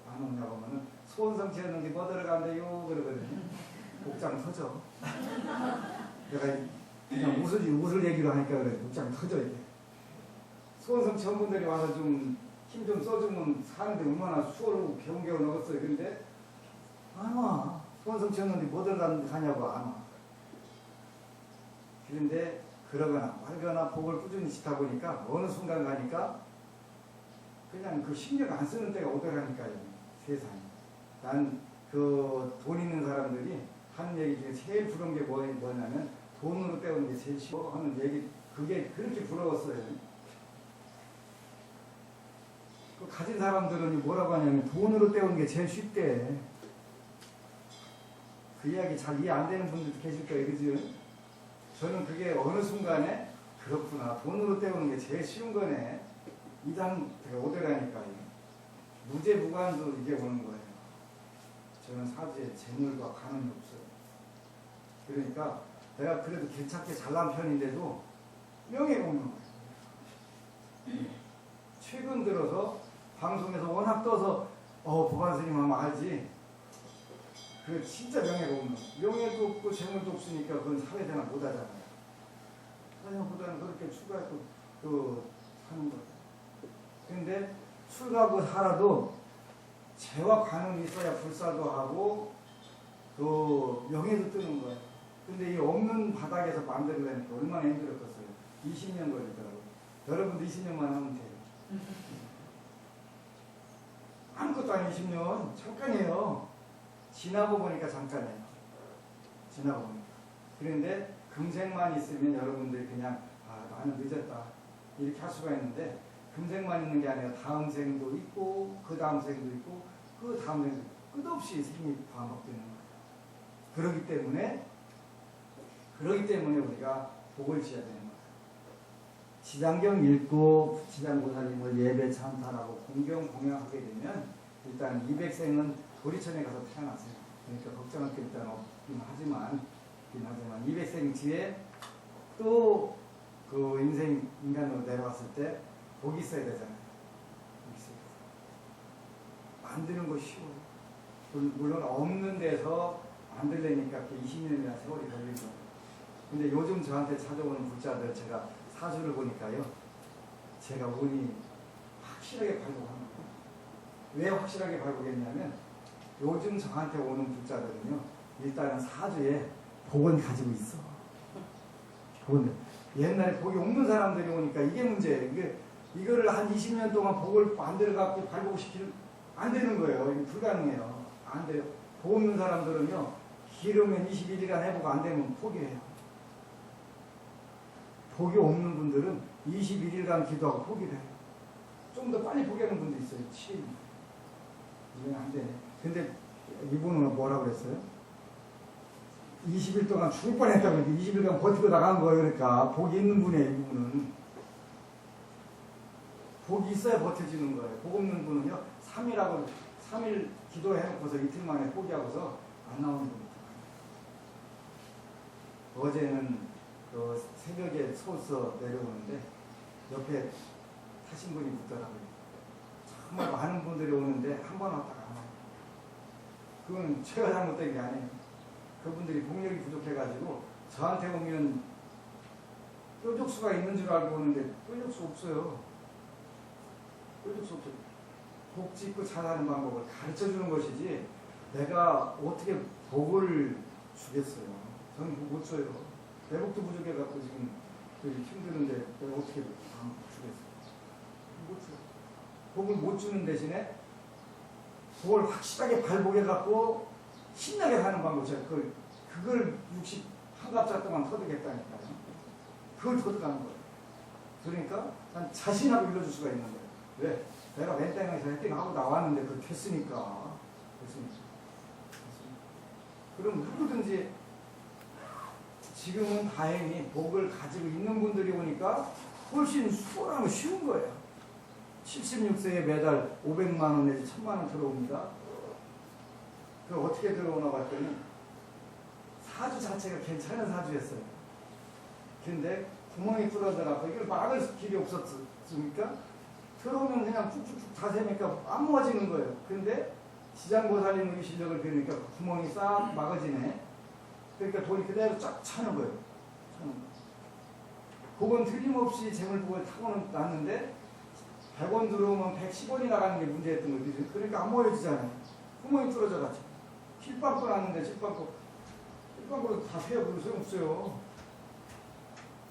A: 안 오냐고 하면은 소원 성취했는데 뭐 들어간대요 그러거든요. 복장 터져. 내가 그냥 웃을 얘기로 하니까 그래. 복장 터져 이게. 소원 성취 한 분들이 와서 좀 힘 좀 써주면 사는데 얼마나 수월하고 겨우겨우 넣었어요. 근데 안 와. 소원 성취했는데 뭐 들어가냐고 안 와. 그런데 그러거나 말거나 복을 꾸준히 짓다 보니까 어느 순간 가니까 그냥 그 신경 안 쓰는 때가 오더라니까요. 세상에. 난 그 돈 있는 사람들이 하는 얘기 중에 제일 부러운 게 뭐냐면 돈으로 때우는 게 제일 쉬워 하는 얘기. 그게 그렇게 부러웠어요. 그 가진 사람들은 뭐라고 하냐면 돈으로 때우는 게 제일 쉽대. 그 이야기 잘 이해 안 되는 분들도 계실 거예요. 그죠? 저는 그게 어느 순간에 그렇구나. 돈으로 때우는 게 제일 쉬운 거네. 이 상태가 오더라니까요. 무죄무관도 이게 오는 거예요. 저는 사주에 재물과 관원이 없어요. 그러니까 내가 그래도 괜찮게 잘난 편인데도 명예가 없는 거예요. 최근 들어서 방송에서 워낙 떠서 보관스님 하면 알지. 그 진짜 명예가 없는 거예요. 명예도 없고 재물도 없으니까 그건 사회생활 못하잖아요. 사회생활보다는 그렇게 추가해서 사는 거예요. 근데 출가하고 살아도 재와 관운이 있어야 불사도 하고 또 명예도 뜨는 거예요. 근데 이 없는 바닥에서 만들려니까 얼마나 힘들었겠어요. 20년 걸리더라고요. 여러분도 20년만 하면 돼요. 아무것도 아닌 20년 잠깐이에요. 지나고 보니까 잠깐이에요. 지나고 보니까. 그런데 금생만 있으면 여러분들이 그냥 나는 늦었다 이렇게 할 수가 있는데 금생만 있는 게 아니라 다음 생도 있고 그 다음 생도 있고 그 다음 생도 있고 끝없이 생이 반복되는 거예요. 그러기 때문에 우리가 복을 지어야 되는 거예요. 지장경 읽고 지장보살님을 예배 찬탄하고 공경 공양하게 되면 일단 200생은 도리천에 가서 태어나세요. 그러니까 걱정할 게 일단 없긴 하지만 200생 뒤에 또 그 인간으로 내려왔을 때 복이 있어야 되잖아요. 만드는 거 쉬워요. 물론 없는 데서 만들려니까 20년이나 세월이 걸린 거예요. 근데 요즘 저한테 찾아오는 불자들 제가 사주를 보니까요. 제가 운이 확실하게 발복합니다. 왜 확실하게 발복했냐면 요즘 저한테 오는 불자들은요. 일단은 사주에 복은 가지고 있어. 옛날에 복이 없는 사람들이 오니까 이게 문제예요. 이거를 한 20년 동안 복을 만들어갖고 발복시키는 안 되는 거예요. 이게 불가능해요. 안 돼요. 복 없는 사람들은요. 기르면 21일간 해보고 안 되면 포기해요. 복이 없는 분들은 21일간 기도하고 포기를 해요. 좀 더 빨리 포기하는 분도 있어요. 7일. 이건 안 되네. 근데 이분은 뭐라고 그랬어요? 20일 동안 죽을 뻔했다고 20일간 버티고 나간 거예요. 그러니까 복이 있는 분이에요. 이분은. 복이 있어야 버텨지는 거예요. 복 없는 분은요. 3일 기도해놓고서 이틀 만에 포기하고서 안 나오는 분입니다. 어제는 그 새벽에 서울서 내려오는데 옆에 타신 분이 묻더라고요. 정말 많은 분들이 오는데 한 번 왔다가 안 와요. 그건 제가 잘못된 게 아니에요. 그분들이 공력이 부족해가지고 저한테 오면 뾰족수가 있는 줄 알고 오는데 뾰족수 없어요. 뾰족수 없어요. 복 짓고 잘하는 방법을 가르쳐주는 것이지 내가 어떻게 복을 주겠어요. 저는 복 못 줘요. 내 복도 부족해갖고 지금 힘드는데 내가 어떻게 주겠어요. 못 줘요. 복을 못 주는 대신에 복을 확실하게 발복해갖고 신나게 사는 방법, 제가 그걸 61갑자 동안 터득했다니까요. 그걸 터득하는 거예요. 그러니까 난 자신하고 일러줄 수가 있는 거예요. 왜? 내가 맨땅에서 해팅하고 나왔는데 그렇게 했으니까. 그럼 누구든지 지금은 다행히 복을 가지고 있는 분들이 오니까 훨씬 수월하고 쉬운 거예요. 76세에 매달 500만 원 내지 1000만 원 들어옵니다. 그 어떻게 들어오나 봤더니 사주 자체가 괜찮은 사주였어요. 근데 구멍이 뚫어져갖고 이걸 막을 길이 없었습니까? 들어오면 그냥 툭툭툭 자세니까 안 모아지는 거예요. 근데 지장보살님의 실력을 배우니까 구멍이 싹 막아지네. 그러니까 돈이 그대로 쫙 차는 거예요. 그건 틀림없이 재물복을 타고는 났는데 100원 들어오면 110원이 나가는 게 문제였던 거죠. 그러니까 안 모여지잖아요. 구멍이 뚫어져가지고. 실방구 났는데 실방구로 다 세어버리면 소용없어요.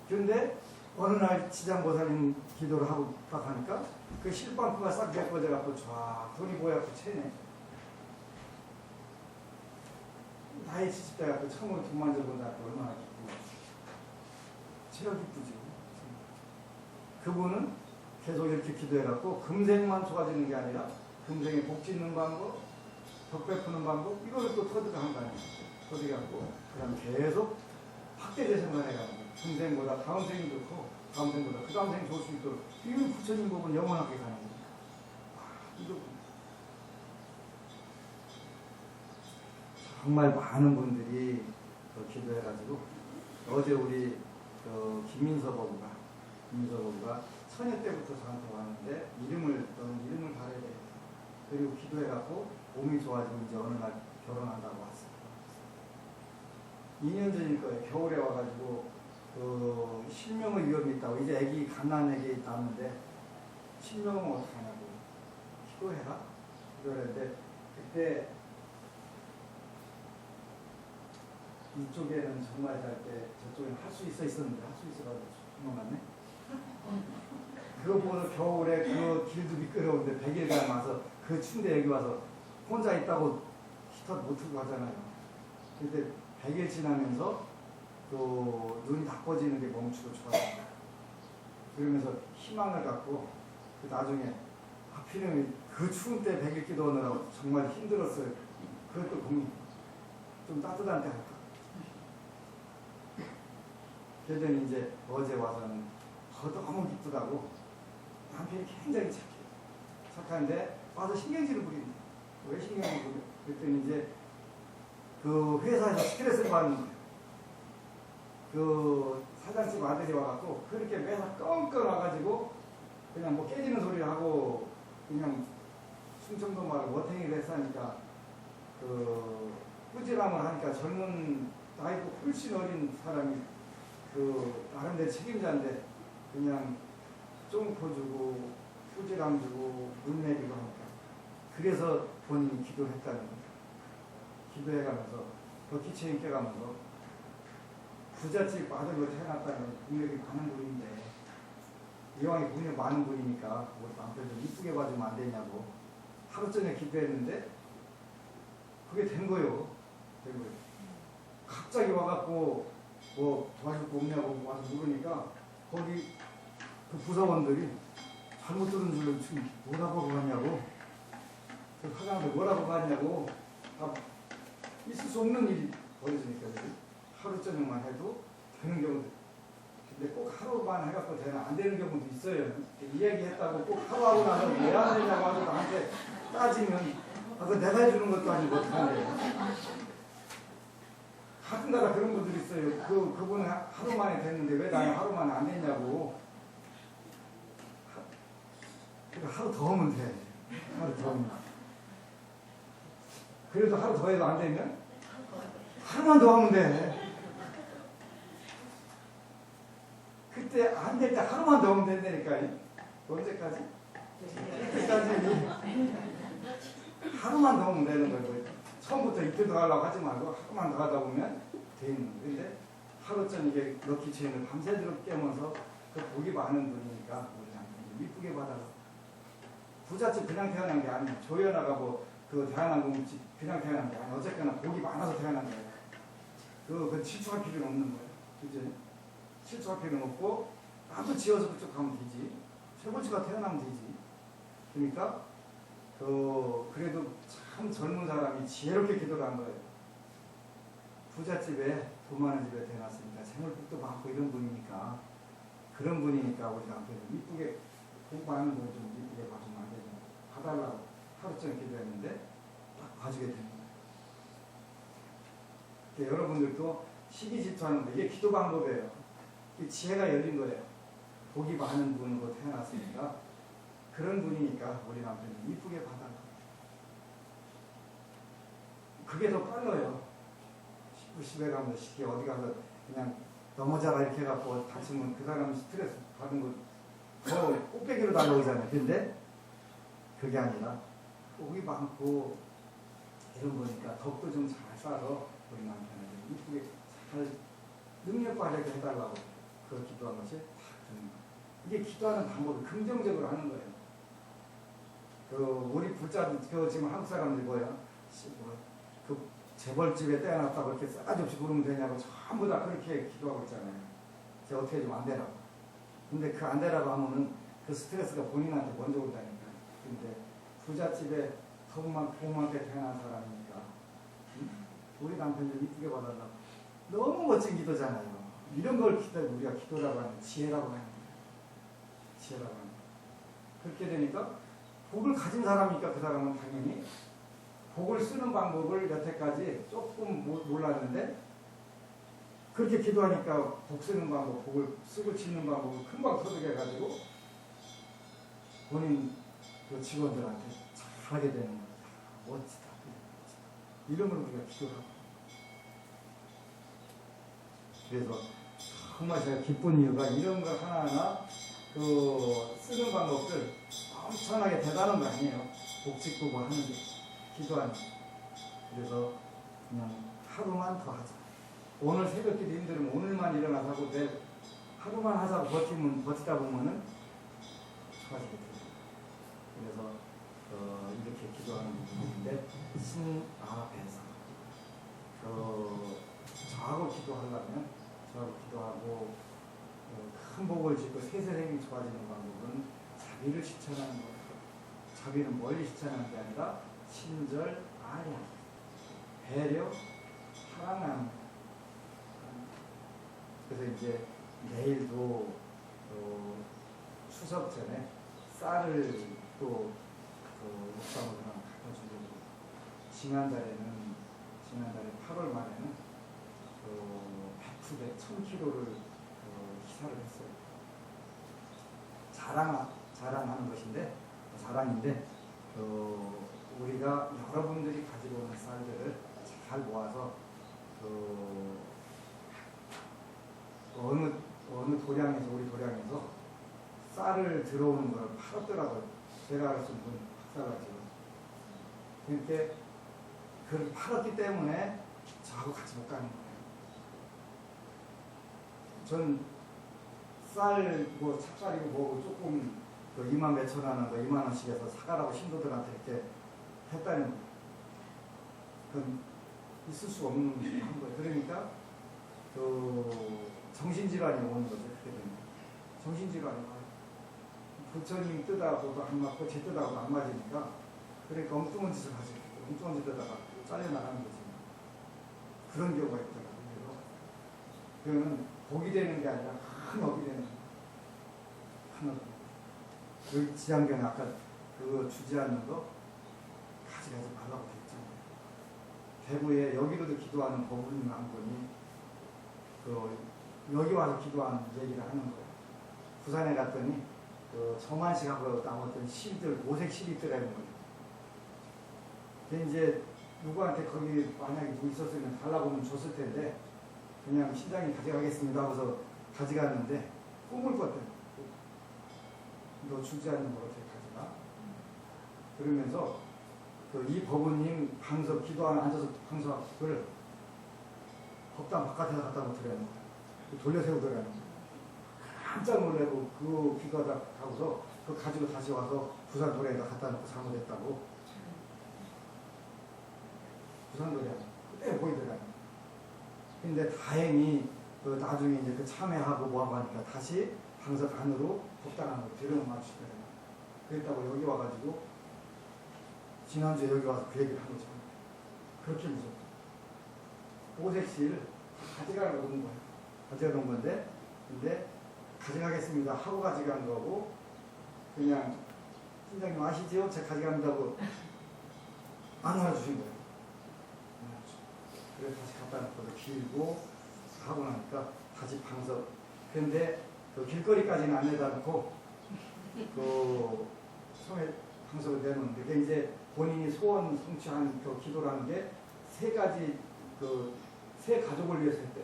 A: 그런데 어느 날 지장보살님 기도를 하고 딱 하니까 그 실방구가 싹 메꿔져갖고 쫙 돈이 모여갖고 채네. 나이 70대 갖고 처음으로 돈 만져본다고 얼마나 기쁘고 제가 기쁘죠. 그분은 계속 이렇게 기도해갖고 금생만 좋아지는 게 아니라 금생에 복 짓는 방법, 덕 베푸는 방법 이거를 또 터득한 거 아니에요. 터득해갖고 그 다음 계속 확대 재생산해가는 거예요. 금생보다 다음 생이 좋고 다음 생보다 그 다음 생이 좋을 수 있도록 이건 부처님 법은 영원하게 가는 거예요. 이거 정말 많은 분들이 기도해가지고 어제 우리 김민서 법우가 처녀 때부터 저한테 왔는데 너는 이름을 달아야 되겠다. 그리고 기도해갖고 몸이 좋아지고 이제 어느 날 결혼한다고 왔어요. 2년 전일 거예요. 겨울에 와가지고 실명의 위험이 있다고 이제 애기 갓난 애기 낳았는데 실명은 어떡하냐고 기도해라. 기도했는데 그때 이쪽에는 정말 잘 때 저쪽에는 할 수 있었는데 할 수 있어가지고 도망갔네. 그것보다 겨울에 그 길도 미끄러운데 100일간 와서 그 추운데 여기 와서 혼자 있다고 히터 못 틀고 하잖아요. 근데 100일 지나면서 또 눈이 나빠지는 게 멈추고 좋아요. 그러면서 희망을 갖고 그 나중에 하필이면 그 추운 때 100일 기도하느라고 정말 힘들었어요. 그것도 좀 따뜻한 때 할까. 그랬더니 이제 어제 와서는 너무 기쁘다고 남편이 굉장히 착해요. 착한데 와서 신경질을 부리는 거예요. 왜 신경질을 부려? 그랬더니 이제 그 회사에서 스트레스를 받는 거예요. 그 사장집 아들이 와갖고 그렇게 매사 끙끙 와가지고 그냥 뭐 깨지는 소리를 하고 그냥 충청도 말을 워탱이를 했으니까 그 꾸지람을 하니까 젊은 나이도 훨씬 어린 사람이 나름대로 책임자인데 그냥 쫑코 주고 꾸지람 주고 문 내리고 하니까 그래서 본인이 기도했다는 거예요. 기도해가면서 기체인 껴가면서 부잣집 아들로 태어났다는 능력이 많은 분인데 이왕에 분이 많은 분이니까 우리 남편 좀 이쁘게 봐주면 안 되냐고 하루 전에 기도했는데 그게 된 거예요. 갑자기 와갖고 뭐 도와줄 거 없냐고 와서 물으니까 거기 그 부사원들이 잘못 들은 줄로 지금 뭐라고 갔냐고 그 사장한테 뭐라고 갔냐고 있을 수 없는 일이 벌어지니까 하루 저녁만 해도 되는 경우도 근데 꼭 하루만 해갖고 되나 안 되는 경우도 있어요. 이야기했다고 꼭 하루 하고 나서 왜 안 되냐고 하고 나한테 따지면 그거 내가 해주는 것도 아니고 어떡하냐. 가끔가다 그런 분들이 있어요. 그분은 하루 만에 됐는데 왜 나는 하루 만에 안 됐냐고. 그러니까 하루 더 하면 돼. 하루 더 하면. 그래도 하루 더 해도 안 되면 하루만 더 하면 돼. 그때 안 될 때 하루만 더 하면 된다니까. 언제까지? 그때까지 하루만 더 하면 되는 거예요. 처음부터 이틀 더 하려고 하지 말고 하루만 더 하다 보면 되는 거예요. 근데 하루 저녁에 럭키 체인을 밤새도록 깨면서 그 복이 많은 분이니까 우리 이쁘게 받아서 부잣집 그냥 태어난 게 아니에요. 조연아가 그 태어난 공집 그냥 태어난 게 아니에요. 어쨌거나 복이 많아서 태어난 거예요. 그 실추할 필요는 없는 거예요. 그죠? 실추할 필요는 없고 나도 지어서 그쪽 가면 되지. 최고치가 태어나면 되지. 그러니까 그래도 참 젊은 사람이 지혜롭게 기도를 한 거예요. 부잣집에 돈 많은 집에 태어났으니까 생활복도 많고 이런 분이니까 그런 분이니까 우리 남편이 이쁘게 복 많은 분 좀 이쁘게 봐주면 안 되냐. 봐달라고 하루 종일 기도했는데 딱 봐주게 되는 거예요. 그러니까 여러분들도 시기질투하는데 이게 기도 방법이에요. 이 지혜가 열린 거예요. 복이 많은 분으로 태어났으니까 그런 분이니까 우리 남편이 이쁘게 받아. 그게 더 빨라요. 집에 가면 시기 어디 가서 그냥 넘어져라 이렇게 해갖고 다치면 그 사람 스트레스 받은 거 더 꼭대기로 날아오잖아요. 근데 그게 아니라 복이 많고 이런 거니까 덕도 좀 잘 쌓아서 우리 남편에게 이쁘게 잘 능력 발휘하게 해달라고 그 기도한 것이 딱 드는 거예요. 이게 기도하는 방법을 긍정적으로 하는 거예요. 우리 부자들 지금 한국 사람들 뭐야? 그 재벌집에 떼어놨다고 이렇게 싸가지 없이 부르면 되냐고 전부 다 그렇게 기도하고 있잖아요. 제가 어떻게 좀 안 되라고. 근데 그 안 되라고 하면은 그 스트레스가 본인한테 먼저 온다니까. 근데 부잣집에 복만게 태어난 사람이니까 우리 남편 좀 이쁘게 봐달라고. 너무 멋진 기도잖아요. 이런 걸 우리가 기도라고 하는 지혜라고 하는 거예요. 지혜라고 하는 거예요. 그렇게 되니까 복을 가진 사람이니까 그 사람은 당연히 복을 쓰는 방법을 여태까지 조금 몰랐는데 그렇게 기도하니까 복 쓰는 방법, 복을 쓰고 짓는 방법을 금방 터득해가지고 본인 그 직원들한테 잘하게 되는 거예요. 멋지다. 이런 걸 우리가 기도하고. 그래서 정말 제가 기쁜 이유가 이런 걸 하나하나 그 쓰는 방법들 엄청나게 대단한 거 아니에요. 복 짓고 뭐 하는 게. 기도하는 거. 그래서 그냥 하루만 더 하자. 오늘 새벽기도 힘들면 오늘만 일어나서 하고 내일 하루만 하자고 버티다 보면은 좋아지게 돼요. 그래서 이렇게 기도하는 부분인데 신 앞에서 저하고 기도하려면 저하고 기도하고 큰 복을 짓고 세세생이 좋아지는 방법은 자비를 실천하는 거예요. 자비는 멀리 실천하는 게 아니라 친절, 아량, 배려, 사랑하는 거예요. 그래서 이제 내일도 추석 전에 쌀을 또 옥상으로 하나 갖다 주려고 지난달에 8월 말에는 백푸대 1000kg를 기사를 했어요. 자랑하는 것인데 자랑인데 우리가 여러분들이 가지고 오는 쌀들을 잘 모아서 어느 도량에서 우리 도량에서 쌀을 들어오는 걸 팔았더라고요. 제가 알았으면 돈 박살나죠. 그러니까 그걸 팔았기 때문에 저하고 같이 못 가는 거예요. 전 쌀, 뭐 찹쌀이고 뭐고 조금 2만 몇천 원하는 거 2만 원씩 해서 사가라고 신도들한테 이렇게 했다는 거예요. 그건 있을 수 없는 거예요. 그러니까 정신질환이 오는 거죠. 그렇게 되면 정신질환이 와요. 부처님 뜻하고도 안 맞고 제 뜻하고도 안 맞으니까 그러니까 엉뚱한 짓을 하죠. 엉뚱한 짓 하다가 잘려나가는 거지. 그런 경우가 있더라고요. 그러면 복이 되는 게 아니라 큰 업이 되는 거예요. 큰 업. 여기 지향경 아까 그거 주지 않는 거 가져가지 말라고 했잖아요. 대구에 여기로도 기도하는 법문님 한 분이 여기 와서 기도하는 얘기를 하는 거예요. 부산에 갔더니 서만식하고 나왔던 시들, 오색 시리더라는 거예요. 근데 이제 누구한테 거기 만약에 누구 있었으면 달라고 하면 줬을 텐데 그냥 신장이 가져가겠습니다 하고서 가져갔는데 꿈을 꿨대요. 너 주지 않는 걸 어떻게 가져가? 그러면서 이 법원님 방석 기도하는 앉아서 방석을 법당 바깥에서 갖다 놓더라는 거예요. 돌려 세우더라는 거예요. 깜짝 놀래고 그 귀가다 하고서 그거 가지고 다시 와서 부산 도량에다 갖다 놓고 잘못했다고. 부산 도량 그때 보이더라고요. 근데 다행히 나중에 이제 참회하고 뭐하고 하니까 다시 방석 안으로 법당 안으로 들여놓 맞추더라고요. 그랬다고 여기 와가지고 지난주에 여기 와서 그 얘기를 한 거죠. 그렇게 무섭다. 오색실 가져가려고 놓은 거예요. 가져가 놓은 건데 근데 가져가겠습니다 하고 가져간 거고 그냥 팀장님 아시죠? 제가 가져간다고 안 알아주신 거예요. 그래서 다시 갖다 놓고도 길고 하고 나니까 다시 방석. 근데 그 길거리까지는 안 내다 놓고 그 성에 방석을 내놓는데 그게 이제 본인이 소원 성취한 그 기도라는 게 세 가지 세 가족을 위해서 했대.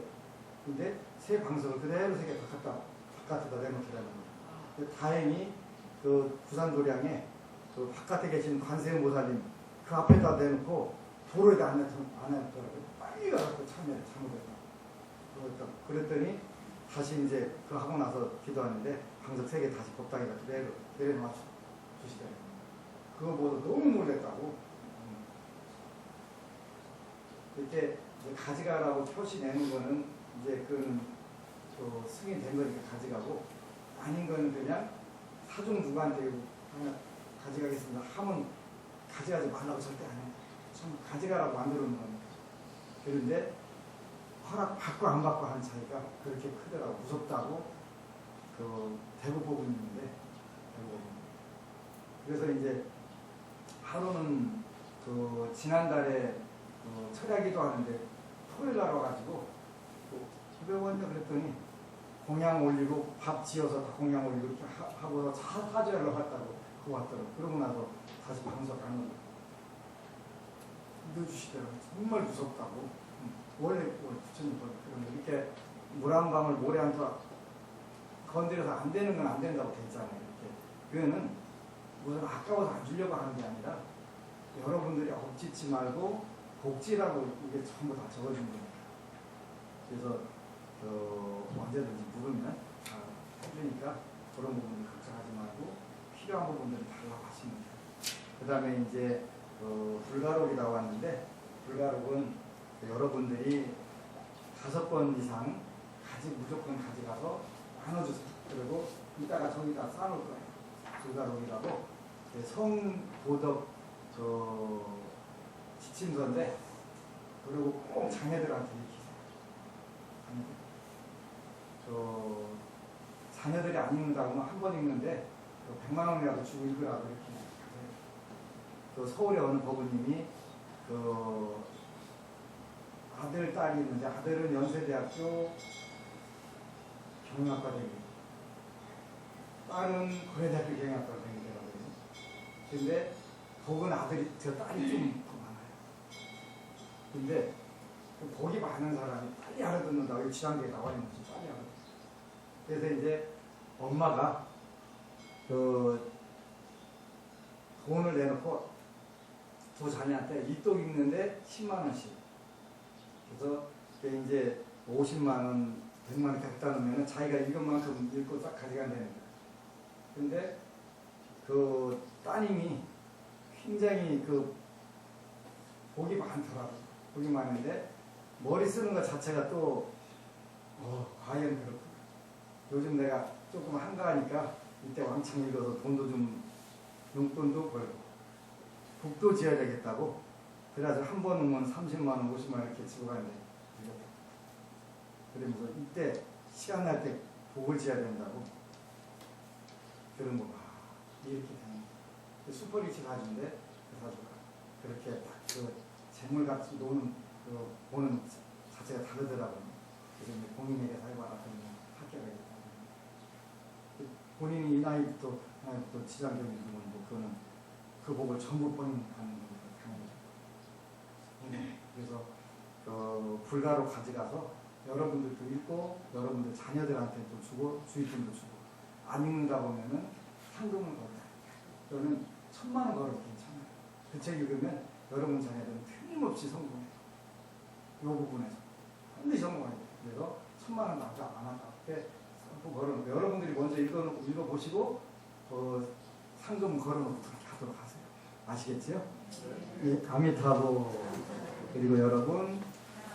A: 근데 세 방석을 그대로 세 개 다 갖다 바깥에다 내놓더라는 거예요. 다행히 그 부산도량에 그 바깥에 계신 관세음보살님 그 앞에다 내놓고 도로에다 안 냈더라고요. 빨리 가서 참여를 잘못했다. 그랬더니 다시 이제 그 하고 나서 기도하는데 방석 세 개 다시 법당에다 그대로 내려놔 주시더라고요. 그거 보고 너무 놀랬다고. 이렇게 가져가라고 표시 내는 거는 이제 그건 또 승인 된 거니까 가져가고 아닌 거는 그냥 사중 누구한테 하나 가져가겠습니다 하면 가져가지 말라고 절대 안 해요. 참 가져가라고 만들어 놓은 거니까. 그런데 허락 받고 안 받고 하는 차이가 그렇게 크더라고. 무섭다고 그 대구법은 있는데 그래서 이제 하루는 그 지난달에 철야기도 하는데 토요일 날 와가지고 배우한테 그랬더니 공양 올리고 밥 지어서 다 공양 올리고 이렇게 하고 사죄하러 갔다고 그거 왔더라고. 그러고 나서 다시 방석 안 오고 믿어주시더라고. 정말 무섭다고. 원래 부처님 그런 이렇게 물 한 방울 모래 한 토 건드려서 안 되는 건 안 된다고 됐잖아요. 이렇게 그거는 무슨 아까워서 안 주려고 하는 게 아니라 여러분들이 억짓지 말고 복지라고 이게 전부 다 적어준 거니까. 그래서 언제든지 물으면 다 해주니까 그런 부분을 걱정하지 말고 필요한 부분들은 달라고 하시면 돼요. 그 다음에 이제 불가록이 나왔는데 불가록은 여러분들이 5번 이상 무조건 가져가서 나눠주세요. 그리고 이따가 저기다 쌓아놓을 거예요. 불가록이라고 성도덕 지침서인데 그리고 꼭 자녀들한테 읽히세요. 자녀들이 안 읽는다고 하면 한 번 읽는데 100만 원이라도 주고 읽으라고 이렇게 하세요. 서울의 어느 법우님이 아들, 딸이 있는데 아들은 연세대학교 경영학과 되기, 딸은 고려대학교 경영학과 되기 되거든요. 근데 복은 딸이 좀 더 많아요. 근데 복이 많은 사람이 빨리 알아듣는다고 지한계에 나와 있는 거지. 빨리 알아듣는다. 그래서 이제 엄마가 돈을 내놓고 두 자녀한테 이똑 읽는데 10만 원씩. 그래서 이제 50만 원, 100만 원 갖다 놓으면 자기가 읽은 만큼 읽고 딱 가져간다는 거예요. 근데 그 따님이 굉장히 복이 많더라고요. 복이 많은데 머리 쓰는 것 자체가 또 과연 그렇고 요즘 내가 조금 한가하니까 이때 왕창 읽어서 돈도 좀 용돈도 벌고 복도 지어야 되겠다고 그래서 한 번 오면 30만 원, 50만 원 이렇게 지고 가는데 그러면서 이때 시간 날 때 복을 지어야 된다고 그런 거 이렇게 되는 슈퍼리치 사주인데 그 사주가 그렇게 딱 재물같이 보는 자체가 다르더라고요. 그래서 이제 본인에게 살바랐더니 학교가 있다. 본인이 이 나이부터 지장경이 있는 건 그거는 그 복을 전부 본인 받는 겁니다. 그래서 불가로 가져가서 여러분들도 읽고 여러분들 자녀들한테도 주고 주위분도 주고 안 읽는다 보면은 상금을 걸어요. 또는 1000만 원 걸어도 괜찮아요. 그 책 읽으면 여러분 자녀들은 틀림없이 성공해요. 이 부분에서 반드시 성공해야 돼요. 그래서 1000만 원 나가 안 한다. 걸어놓고 여러분들이 먼저 읽어보시고 상금 걸어놓고 그렇게 하도록 하세요. 아시겠죠? 예, 아미타보. 그리고 여러분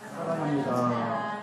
A: 사랑합니다.